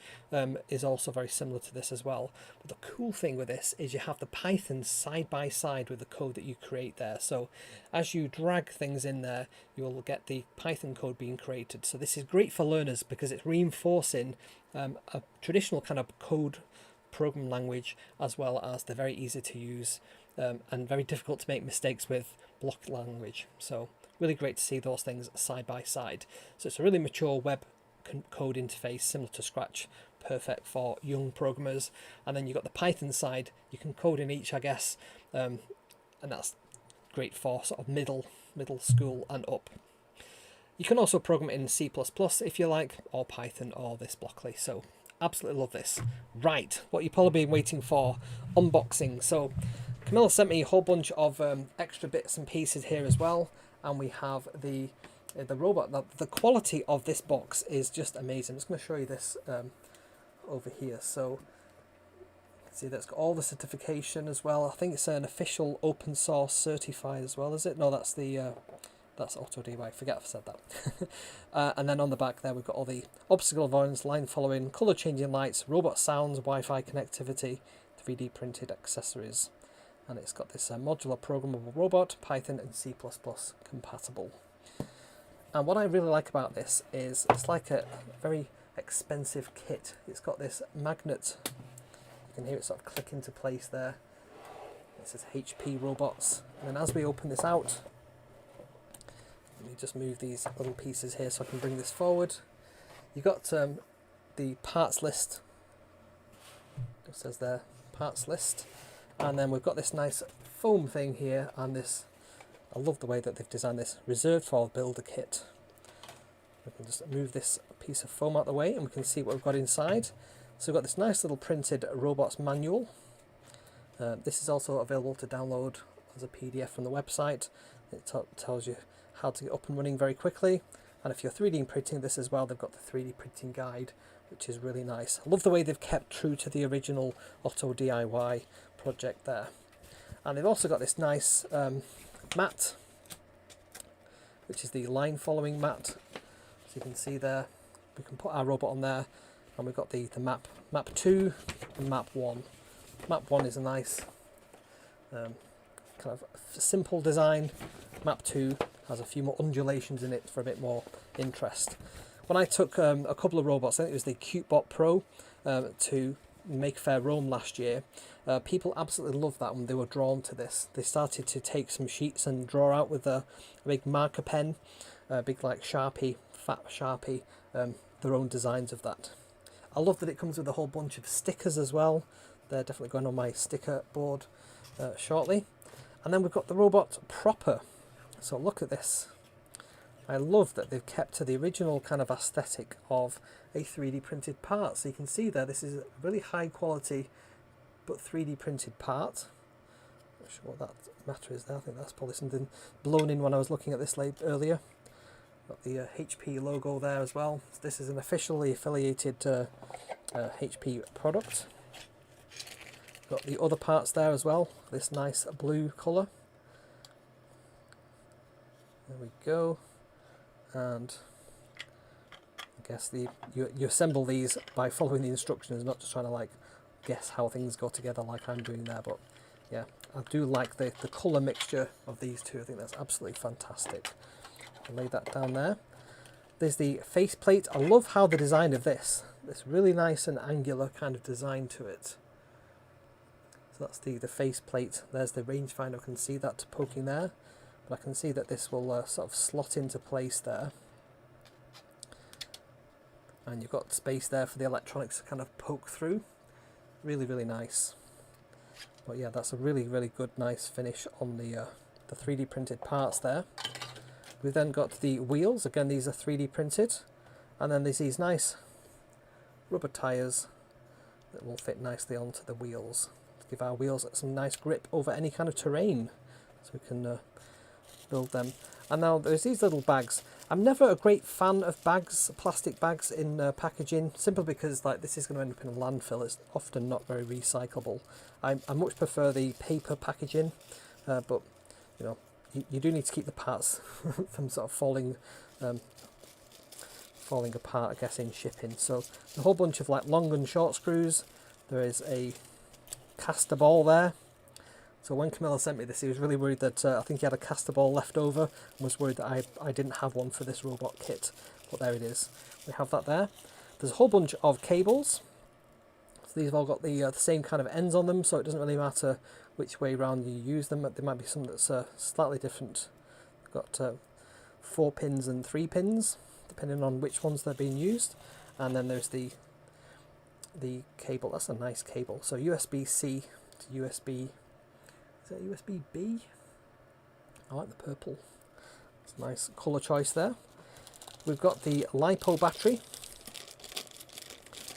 is also very similar to this as well. But the cool thing with this is you have the Python side by side with the code that you create there. So as you drag things in there, you'll get the Python code being created. So this is great for learners because it's reinforcing a traditional kind of code program language, as well as they're very easy to use and very difficult to make mistakes with block language. So really great to see those things side by side. So it's a really mature web code interface similar to Scratch, perfect for young programmers. And then you've got the Python side, you can code in each, I guess, and that's great for sort of middle school and up. You can also program it in C++ if you like, or Python, or this Blockly. So absolutely love this. Right, what you've probably been waiting for, unboxing. So Camillo sent me a whole bunch of extra bits and pieces here as well, and we have the robot. The quality of this box is just amazing. I'm just going to show you this over here. So you can see that's got all the certification as well. I think it's an official open source certified as well, is it? No, that's the that's AutoDIY. Forget I've said that. And then on the back there, we've got all the obstacle avoidance, line following, color changing lights, robot sounds, Wi-Fi connectivity, 3D printed accessories. And it's got this modular programmable robot, Python and C++ compatible. And what I really like about this is it's like a very expensive kit. It's got this magnet. You can hear it sort of click into place there. It says HP Robots. And then as we open this out, let me just move these little pieces here so I can bring this forward. You've got the parts list. It says there, parts list. And then we've got this nice foam thing here, and this, I love the way that they've designed this, reserved for builder kit. We can just move this piece of foam out of the way and we can see what we've got inside. So we've got this nice little printed robots manual. This is also available to download as a PDF from the website. It tells you how to get up and running very quickly. And if you're 3D printing this as well, they've got the 3D printing guide, which is really nice. I love the way they've kept true to the original AutoDIY project there. And they've also got this nice mat, which is the line following mat. So you can see there, we can put our robot on there, and we've got the map 2 and map 1. Map 1 is a nice kind of simple design. Map 2 has a few more undulations in it for a bit more interest. When I took a couple of robots, I think it was the CuteBot Pro, to Make Fair Rome last year, people absolutely loved that when they were drawn to this. They started to take some sheets and draw out with a big marker pen, a big like Sharpie, fat Sharpie, their own designs of that. I love that it comes with a whole bunch of stickers as well. They're definitely going on my sticker board shortly. And then we've got the robot proper. So look at this. I love that they've kept to the original kind of aesthetic of a 3D printed part. So you can see there, this is a really high quality but 3D printed part. Not sure what that matter is there. I think that's probably something blown in when I was looking at this earlier. Got the HP logo there as well. So this is an officially affiliated HP product. Got the other parts there as well, this nice blue colour. There we go. And I guess you assemble these by following the instructions, not just trying to like guess how things go together like I'm doing there. But yeah, I do like the colour mixture of these two. I think that's absolutely fantastic. I'll lay that down there. There's the faceplate. I love how the design of this really nice and angular kind of design to it. So that's the faceplate. There's the rangefinder. I can see that poking there. But I can see that this will sort of slot into place there. And you've got space there for the electronics to kind of poke through. Really, really nice. But yeah, that's a really, really good, nice finish on the 3D printed parts there. We've then got the wheels. Again, these are 3D printed. And then there's these nice rubber tyres that will fit nicely onto the wheels. To give our wheels some nice grip over any kind of terrain. So we can build them. And now there's these little bags. I'm never a great fan of bags, plastic bags in packaging, simply because like this is going to end up in a landfill. It's often not very recyclable. I much prefer the paper packaging, but you know, you do need to keep the parts from sort of falling apart, I guess, in shipping. So a whole bunch of like long and short screws. There is a caster ball there. So when Camillo sent me this, he was really worried that I think he had a caster ball left over and was worried that I didn't have one for this robot kit. But there it is. We have that there. There's a whole bunch of cables. So these have all got the same kind of ends on them, so it doesn't really matter which way round you use them. There might be some that's slightly different. We've got 4 pins and 3 pins, depending on which ones they're being used. And then there's the cable. That's a nice cable. So USB-C to USB... Is that USB-B? I like the purple. It's a nice colour choice there. We've got the LiPo battery.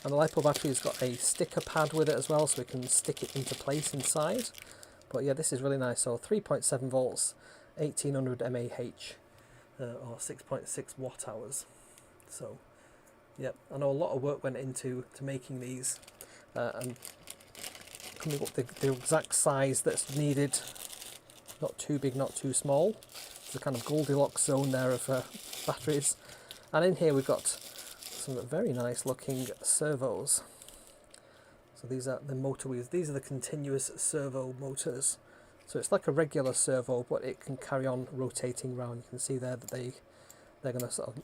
And the LiPo battery has got a sticker pad with it as well, so we can stick it into place inside. But yeah, this is really nice. So 3.7 volts, 1800 mAh, or 6.6 watt hours. So, yep, I know a lot of work went into making these. And coming up with the exact size that's needed, not too big, not too small. There's a kind of Goldilocks zone there of batteries. And in here we've got some very nice looking servos. So these are the motor wheels. These are the continuous servo motors. So it's like a regular servo, but it can carry on rotating around. You can see there that they're going to sort of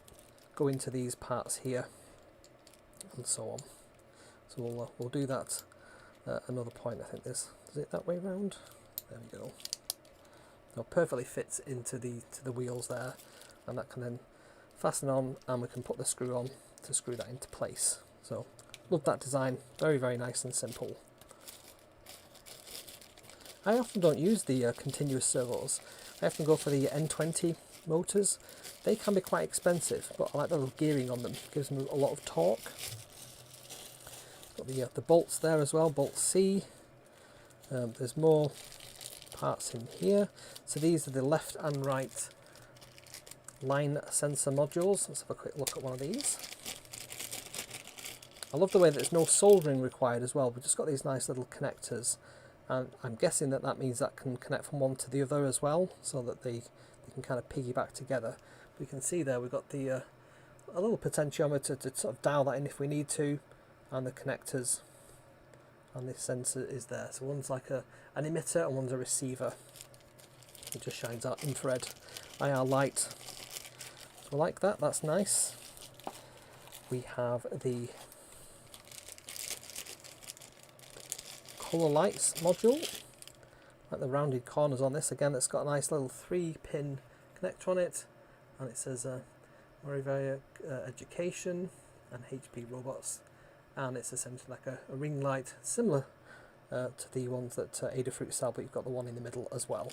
go into these parts here and so on. So we'll do that. Another point, I think is it that way round? There we go. So it perfectly fits into the wheels there, and that can then fasten on, and we can put the screw on to screw that into place. So love that design, very, very nice and simple. I often don't use the continuous servos. I often go for the N20 motors. They can be quite expensive, but I like the little gearing on them. It gives them a lot of torque. Got the bolts there as well, bolt C. There's more parts in here. So these are the left and right line sensor modules. Let's have a quick look at one of these. I love the way that there's no soldering required as well. We've just got these nice little connectors, and I'm guessing that that means that can connect from one to the other as well, so that they can kind of piggyback together. We can see there we've got the a little potentiometer to sort of dial that in if we need to, and the connectors, and this sensor is there. So one's like an emitter and one's a receiver. It just shines out infrared IR light. So like that, that's nice. We have the colour lights module, like the rounded corners on this. Again, it's got a nice little 3-pin connector on it, and it says AutoDIY Education and HP Robots, and it's essentially like a ring light similar to the ones that Adafruit sell, but you've got the one in the middle as well.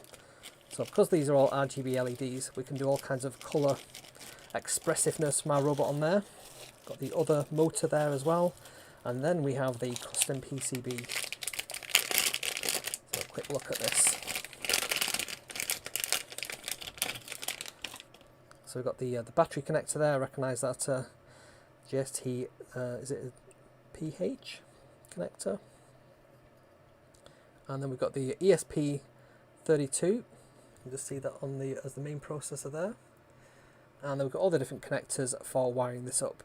So because these are all RGB LEDs, we can do all kinds of colour expressiveness from our robot on there. Got the other motor there as well, and then we have the custom PCB. So a quick look at this. So we've got the battery connector there. I recognise that GST, is it a PH connector? And then we've got the ESP32. You can just see that on the as the main processor there. And then we've got all the different connectors for wiring this up.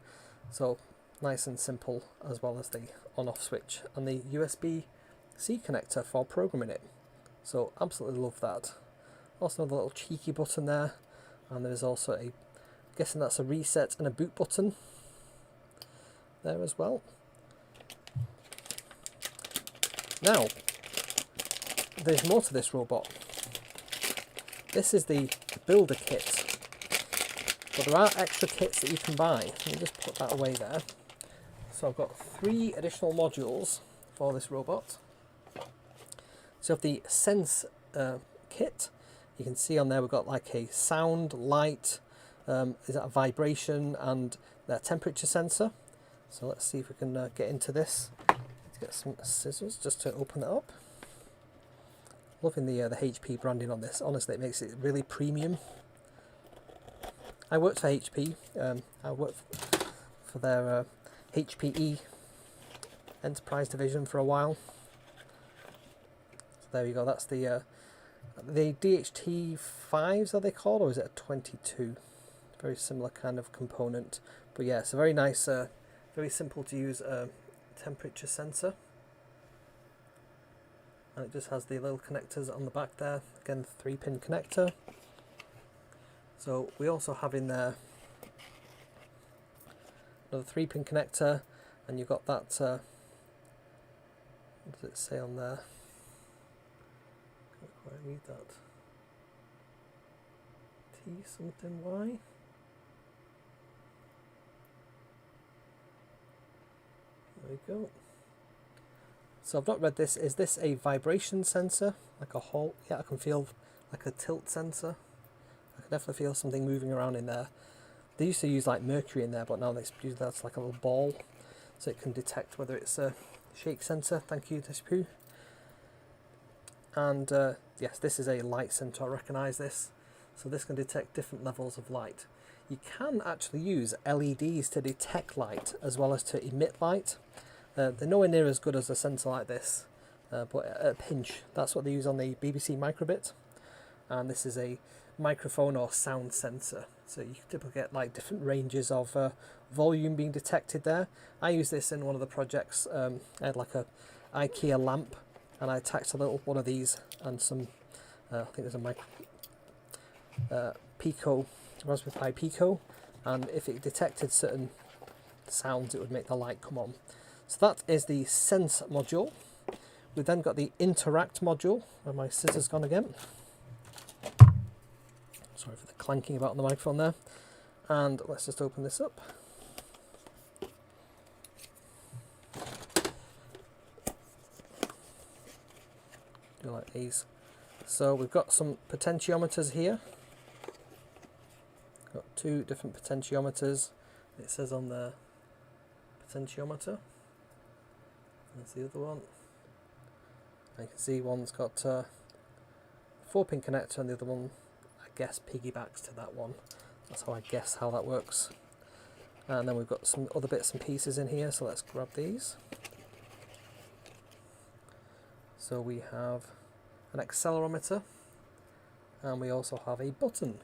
So nice and simple, as well as the on-off switch and the USB-C connector for programming it. So absolutely love that. Also another little cheeky button there, and there's also a, guessing that's a reset and a boot button there as well. Now, there's more to this robot. This is the builder kit, but there are extra kits that you can buy. Let me just put that away there. So I've got 3 additional modules for this robot. So of the Sense kit, you can see on there we've got like a sound, light, is that a vibration, and a temperature sensor. So let's see if we can get into this. Let's get some scissors just to open it up. Loving the HP branding on this. Honestly, it makes it really premium. I worked for HP. I worked for their HPE Enterprise division for a while. So there you go. That's the DHT5s, are they called, or is it a 22? Very similar kind of component. But yeah, it's a very nice, very simple to use temperature sensor. And it just has the little connectors on the back there. Again, 3-pin connector. So we also have in there another 3-pin connector, and you've got that, what does it say on there? Can't quite read that. T something Y? There we go. So I've not read this. Is this a vibration sensor? Like a whole, yeah, I can feel like a tilt sensor. I can definitely feel something moving around in there. They used to use like mercury in there, but now they use that's like a little ball, so it can detect whether it's a shake sensor. Thank you, Despu. And yes, this is a light sensor. I recognise this. So this can detect different levels of light. You can actually use LEDs to detect light as well as to emit light. They're nowhere near as good as a sensor like this, but at a pinch. That's what they use on the BBC microbit. And this is a microphone or sound sensor. So you typically get like different ranges of volume being detected there. I use this in one of the projects. I had like a IKEA lamp, and I attached a little one of these and some, I think there's a Pico, Raspberry Pi Pico, and if it detected certain sounds, it would make the light come on. So that is the Sense module. We've then got the Interact module. Where my scissors gone again? Sorry for the clanking about on the microphone there. And let's just open this up. Do like these. So we've got some potentiometers here. Got 2 different potentiometers. It says on the potentiometer. That's the other one. And you can see one's got a 4-pin connector, and the other one, I guess, piggybacks to that one. That's how I guess how that works. And then we've got some other bits and pieces in here, so let's grab these. So we have an accelerometer, and we also have a button.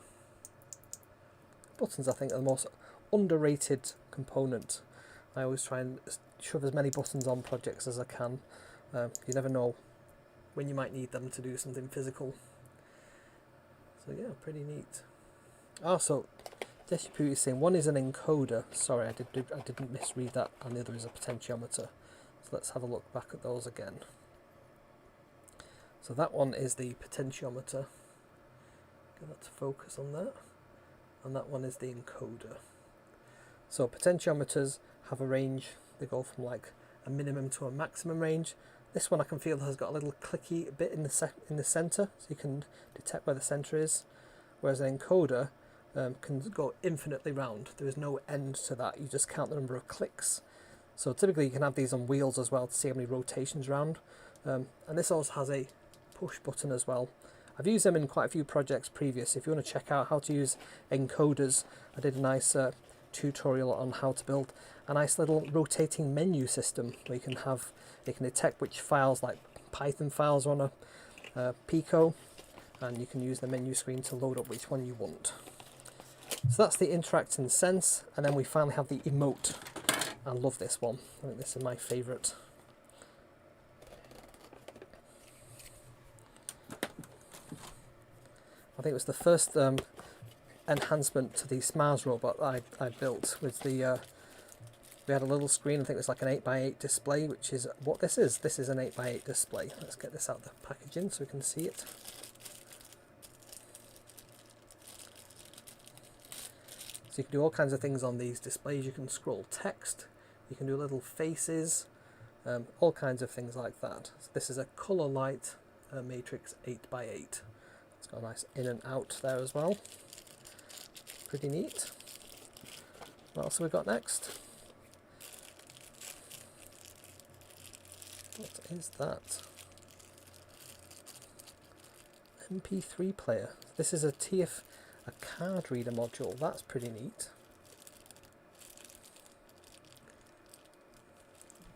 Buttons, I think, are the most underrated component. I always try and shove as many buttons on projects as I can. You never know when you might need them to do something physical. So yeah, pretty neat. Also, this is saying one is an encoder. Sorry, I didn't misread that, and the other is a potentiometer. So let's have a look back at those again. So that one is the potentiometer. Get that to focus on that. And that one is the encoder. So potentiometers have a range. They go from like a minimum to a maximum range. This one I can feel has got a little clicky bit in the center, so you can detect where the center is. Whereas an encoder can go infinitely round. There is no end to that. You just count the number of clicks. So typically you can have these on wheels as well to see how many rotations round. And this also has a push button as well. I've used them in quite a few projects previous. If you want to check out how to use encoders, I did a nice tutorial on how to build a nice little rotating menu system where you can detect which files, like Python files, are on a Pico, and you can use the menu screen to load up which one you want. So that's the interact and sense, and then we finally have the emote. I love this one. I think this is my favourite. I think it was the first enhancement to the Smars robot I built. With the we had a little screen. I think it was like an 8x8 display, which is what this is. This is an 8x8 display. Let's get this out of the packaging so we can see it. So you can do all kinds of things on these displays. You can scroll text. You can do little faces. All kinds of things like that. So this is a color light matrix 8x8. It's got a nice in and out there as well. Pretty neat. What else have we got next? What is that? MP3 player. This is a card reader module. That's pretty neat.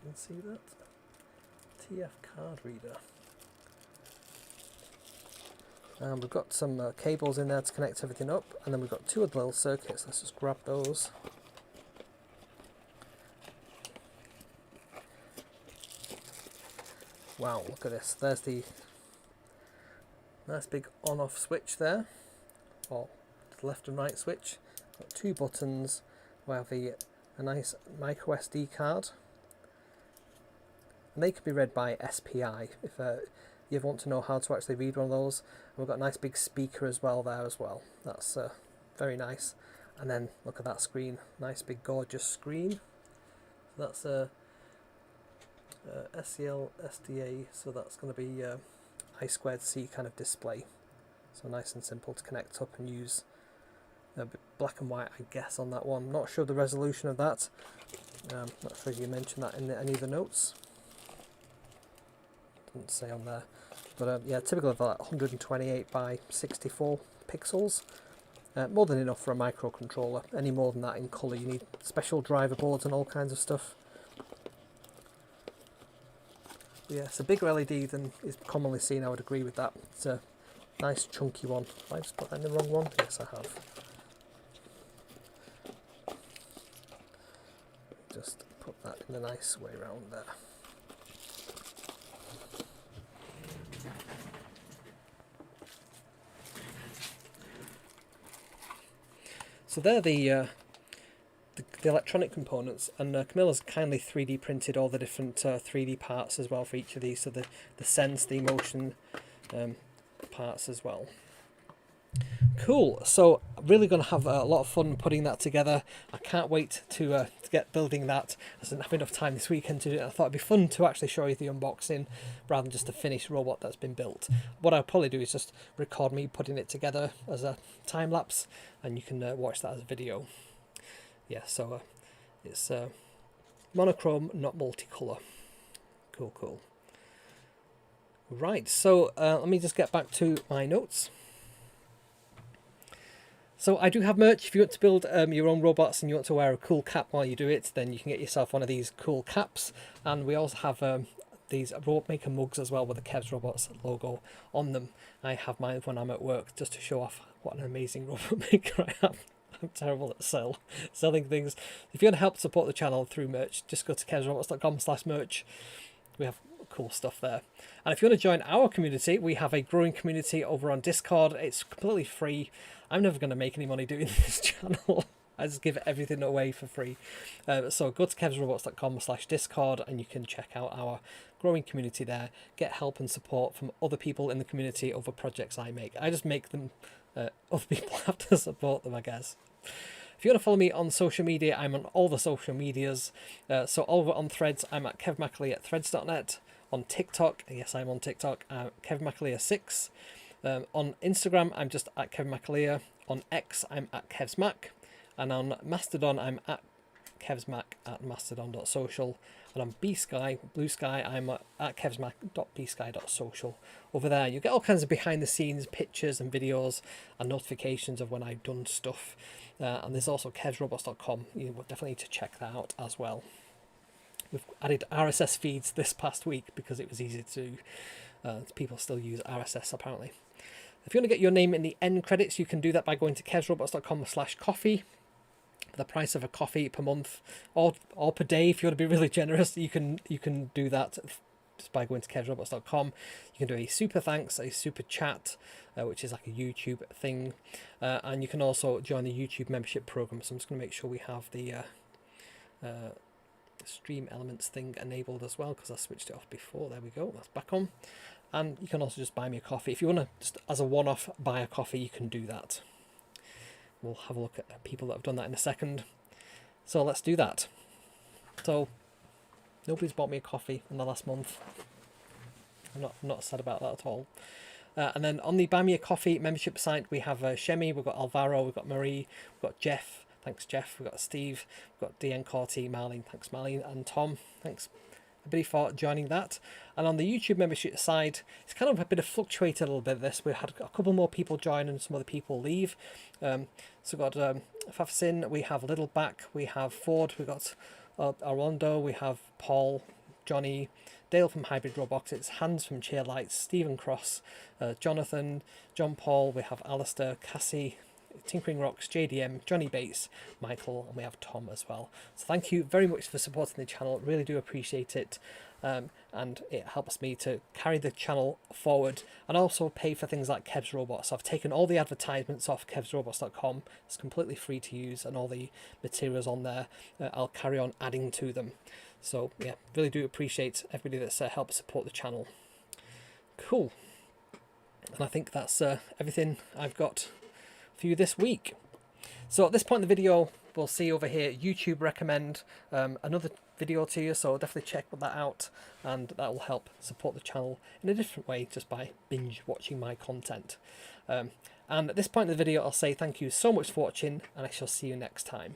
You can see that? TF card reader. And we've got some cables in there to connect everything up, and then we've got two other little circuits. Let's just grab those. Wow, look at this. There's the nice big on-off switch there, or the left and right switch. Got two buttons. We have a nice micro SD card, and they can be read by SPI if you ever want to know how to actually read one of those. And we've got a nice big speaker as well there as well. That's very nice. And then look at that screen, nice big gorgeous screen. So that's a SCL SDA, so that's going to be I2C kind of display. So nice and simple to connect up and use. Black and white, I guess, on that one. Not sure the resolution of that. Not sure if you mentioned that in any of the notes. Doesn't say on there. But yeah, typically of like 128 by 64 pixels. More than enough for a microcontroller. Any more than that in colour, you need special driver boards and all kinds of stuff. Yeah, it's a bigger LED than is commonly seen, I would agree with that. It's a nice chunky one. Have I just put that in the wrong one? Yes, I have. Just put that in a nice way around there. So they're the electronic components, and Camillo's kindly 3D printed all the different 3D parts as well for each of these, so the sense, the emotion parts as well. Cool, so really going to have a lot of fun putting that together. I can't wait to get building that. I didn't have enough time this weekend to do it. I thought it'd be fun to actually show you the unboxing rather than just a finished robot that's been built. What I'll probably do is just record me putting it together as a time lapse, and you can watch that as a video. Yeah, so it's monochrome, not multicolour. Cool, cool. Right, so let me just get back to my notes. So I do have merch. If you want to build your own robots and you want to wear a cool cap while you do it, then you can get yourself one of these cool caps. And we also have these Robot Maker mugs as well with the Kev's Robots logo on them. I have mine when I'm at work just to show off what an amazing robot maker I am. I'm terrible at selling things. If you want to help support the channel through merch, just go to kevsrobots.com/merch. We have cool stuff there. And if you want to join our community, we have a growing community over on Discord. It's completely free. I'm never going to make any money doing this channel. I just give everything away for free. So go to kevsrobots.com/discord and you can check out our growing community there. Get help and support from other people in the community over projects I make. I just make them. Other people have to support them, I guess. If you want to follow me on social media, I'm on all the social medias. So over on Threads, I'm at kevmacaleer at threads.net. On TikTok, yes, I'm on TikTok, kevmacaleer6. On Instagram, I'm just at kevmacaleer. On X, I'm at kevsmac. And on Mastodon, I'm at kevsmac at mastodon.social. And on Blue Sky, I'm at kevsmac.bsky.social. Over there, you get all kinds of behind the scenes pictures and videos and notifications of when I've done stuff. And there's also kevsrobots.com. You will definitely need to check that out as well. We've added RSS feeds this past week because it was easy to people still use RSS apparently. If you want to get your name in the end credits, you can do that by going to kevsrobots.com/coffee. For the price of a coffee per month or per day, if you want to be really generous, you can do that just by going to kevsrobots.com. You can do a super thanks, a super chat, which is like a YouTube thing, and you can also join the YouTube membership program. So I'm just going to make sure we have the stream elements thing enabled as well, because I switched it off before. There we go, that's back on. And you can also just buy me a coffee. If you want to just as a one-off buy a coffee, you can do that. We'll have a look at people that have done that in a second. So let's do that. So nobody's bought me a coffee in the last month. I'm not sad about that at all. And then on the Buy Me a Coffee membership site, we have Shemi, we've got Alvaro, we've got Marie, we've got Jeff. Thanks, Jeff. We've got Steve, we've got DN Corty, Marlene. Thanks, Marlene. And Tom. Thanks, everybody, for joining that. And on the YouTube membership side, it's kind of a bit of fluctuated a little bit. This we had a couple more people join and some other people leave. So we've got Fafsin, we have Littleback, we have Ford, we've got Armando, we have Paul, Johnny, Dale from Hybrid Robotics, Hans from Cheerlights, Stephen Cross, Jonathan, John Paul, we have Alistair, Cassie, Tinkering Rocks, JDM, Johnny Bates, Michael, and we have Tom as well. So thank you very much for supporting the channel. Really do appreciate it. And it helps me to carry the channel forward and also pay for things like Kev's Robots. I've taken all the advertisements off kevsrobots.com. It's completely free to use, and all the materials on there I'll carry on adding to them. So yeah, really do appreciate everybody that's helped support the channel. Cool. And I think that's everything I've got for you this week. So at this point in the video, we'll see over here YouTube recommend another video to you, so definitely check that out, and that will help support the channel in a different way just by binge watching my content. And at this point in the video, I'll say thank you so much for watching, and I shall see you next time.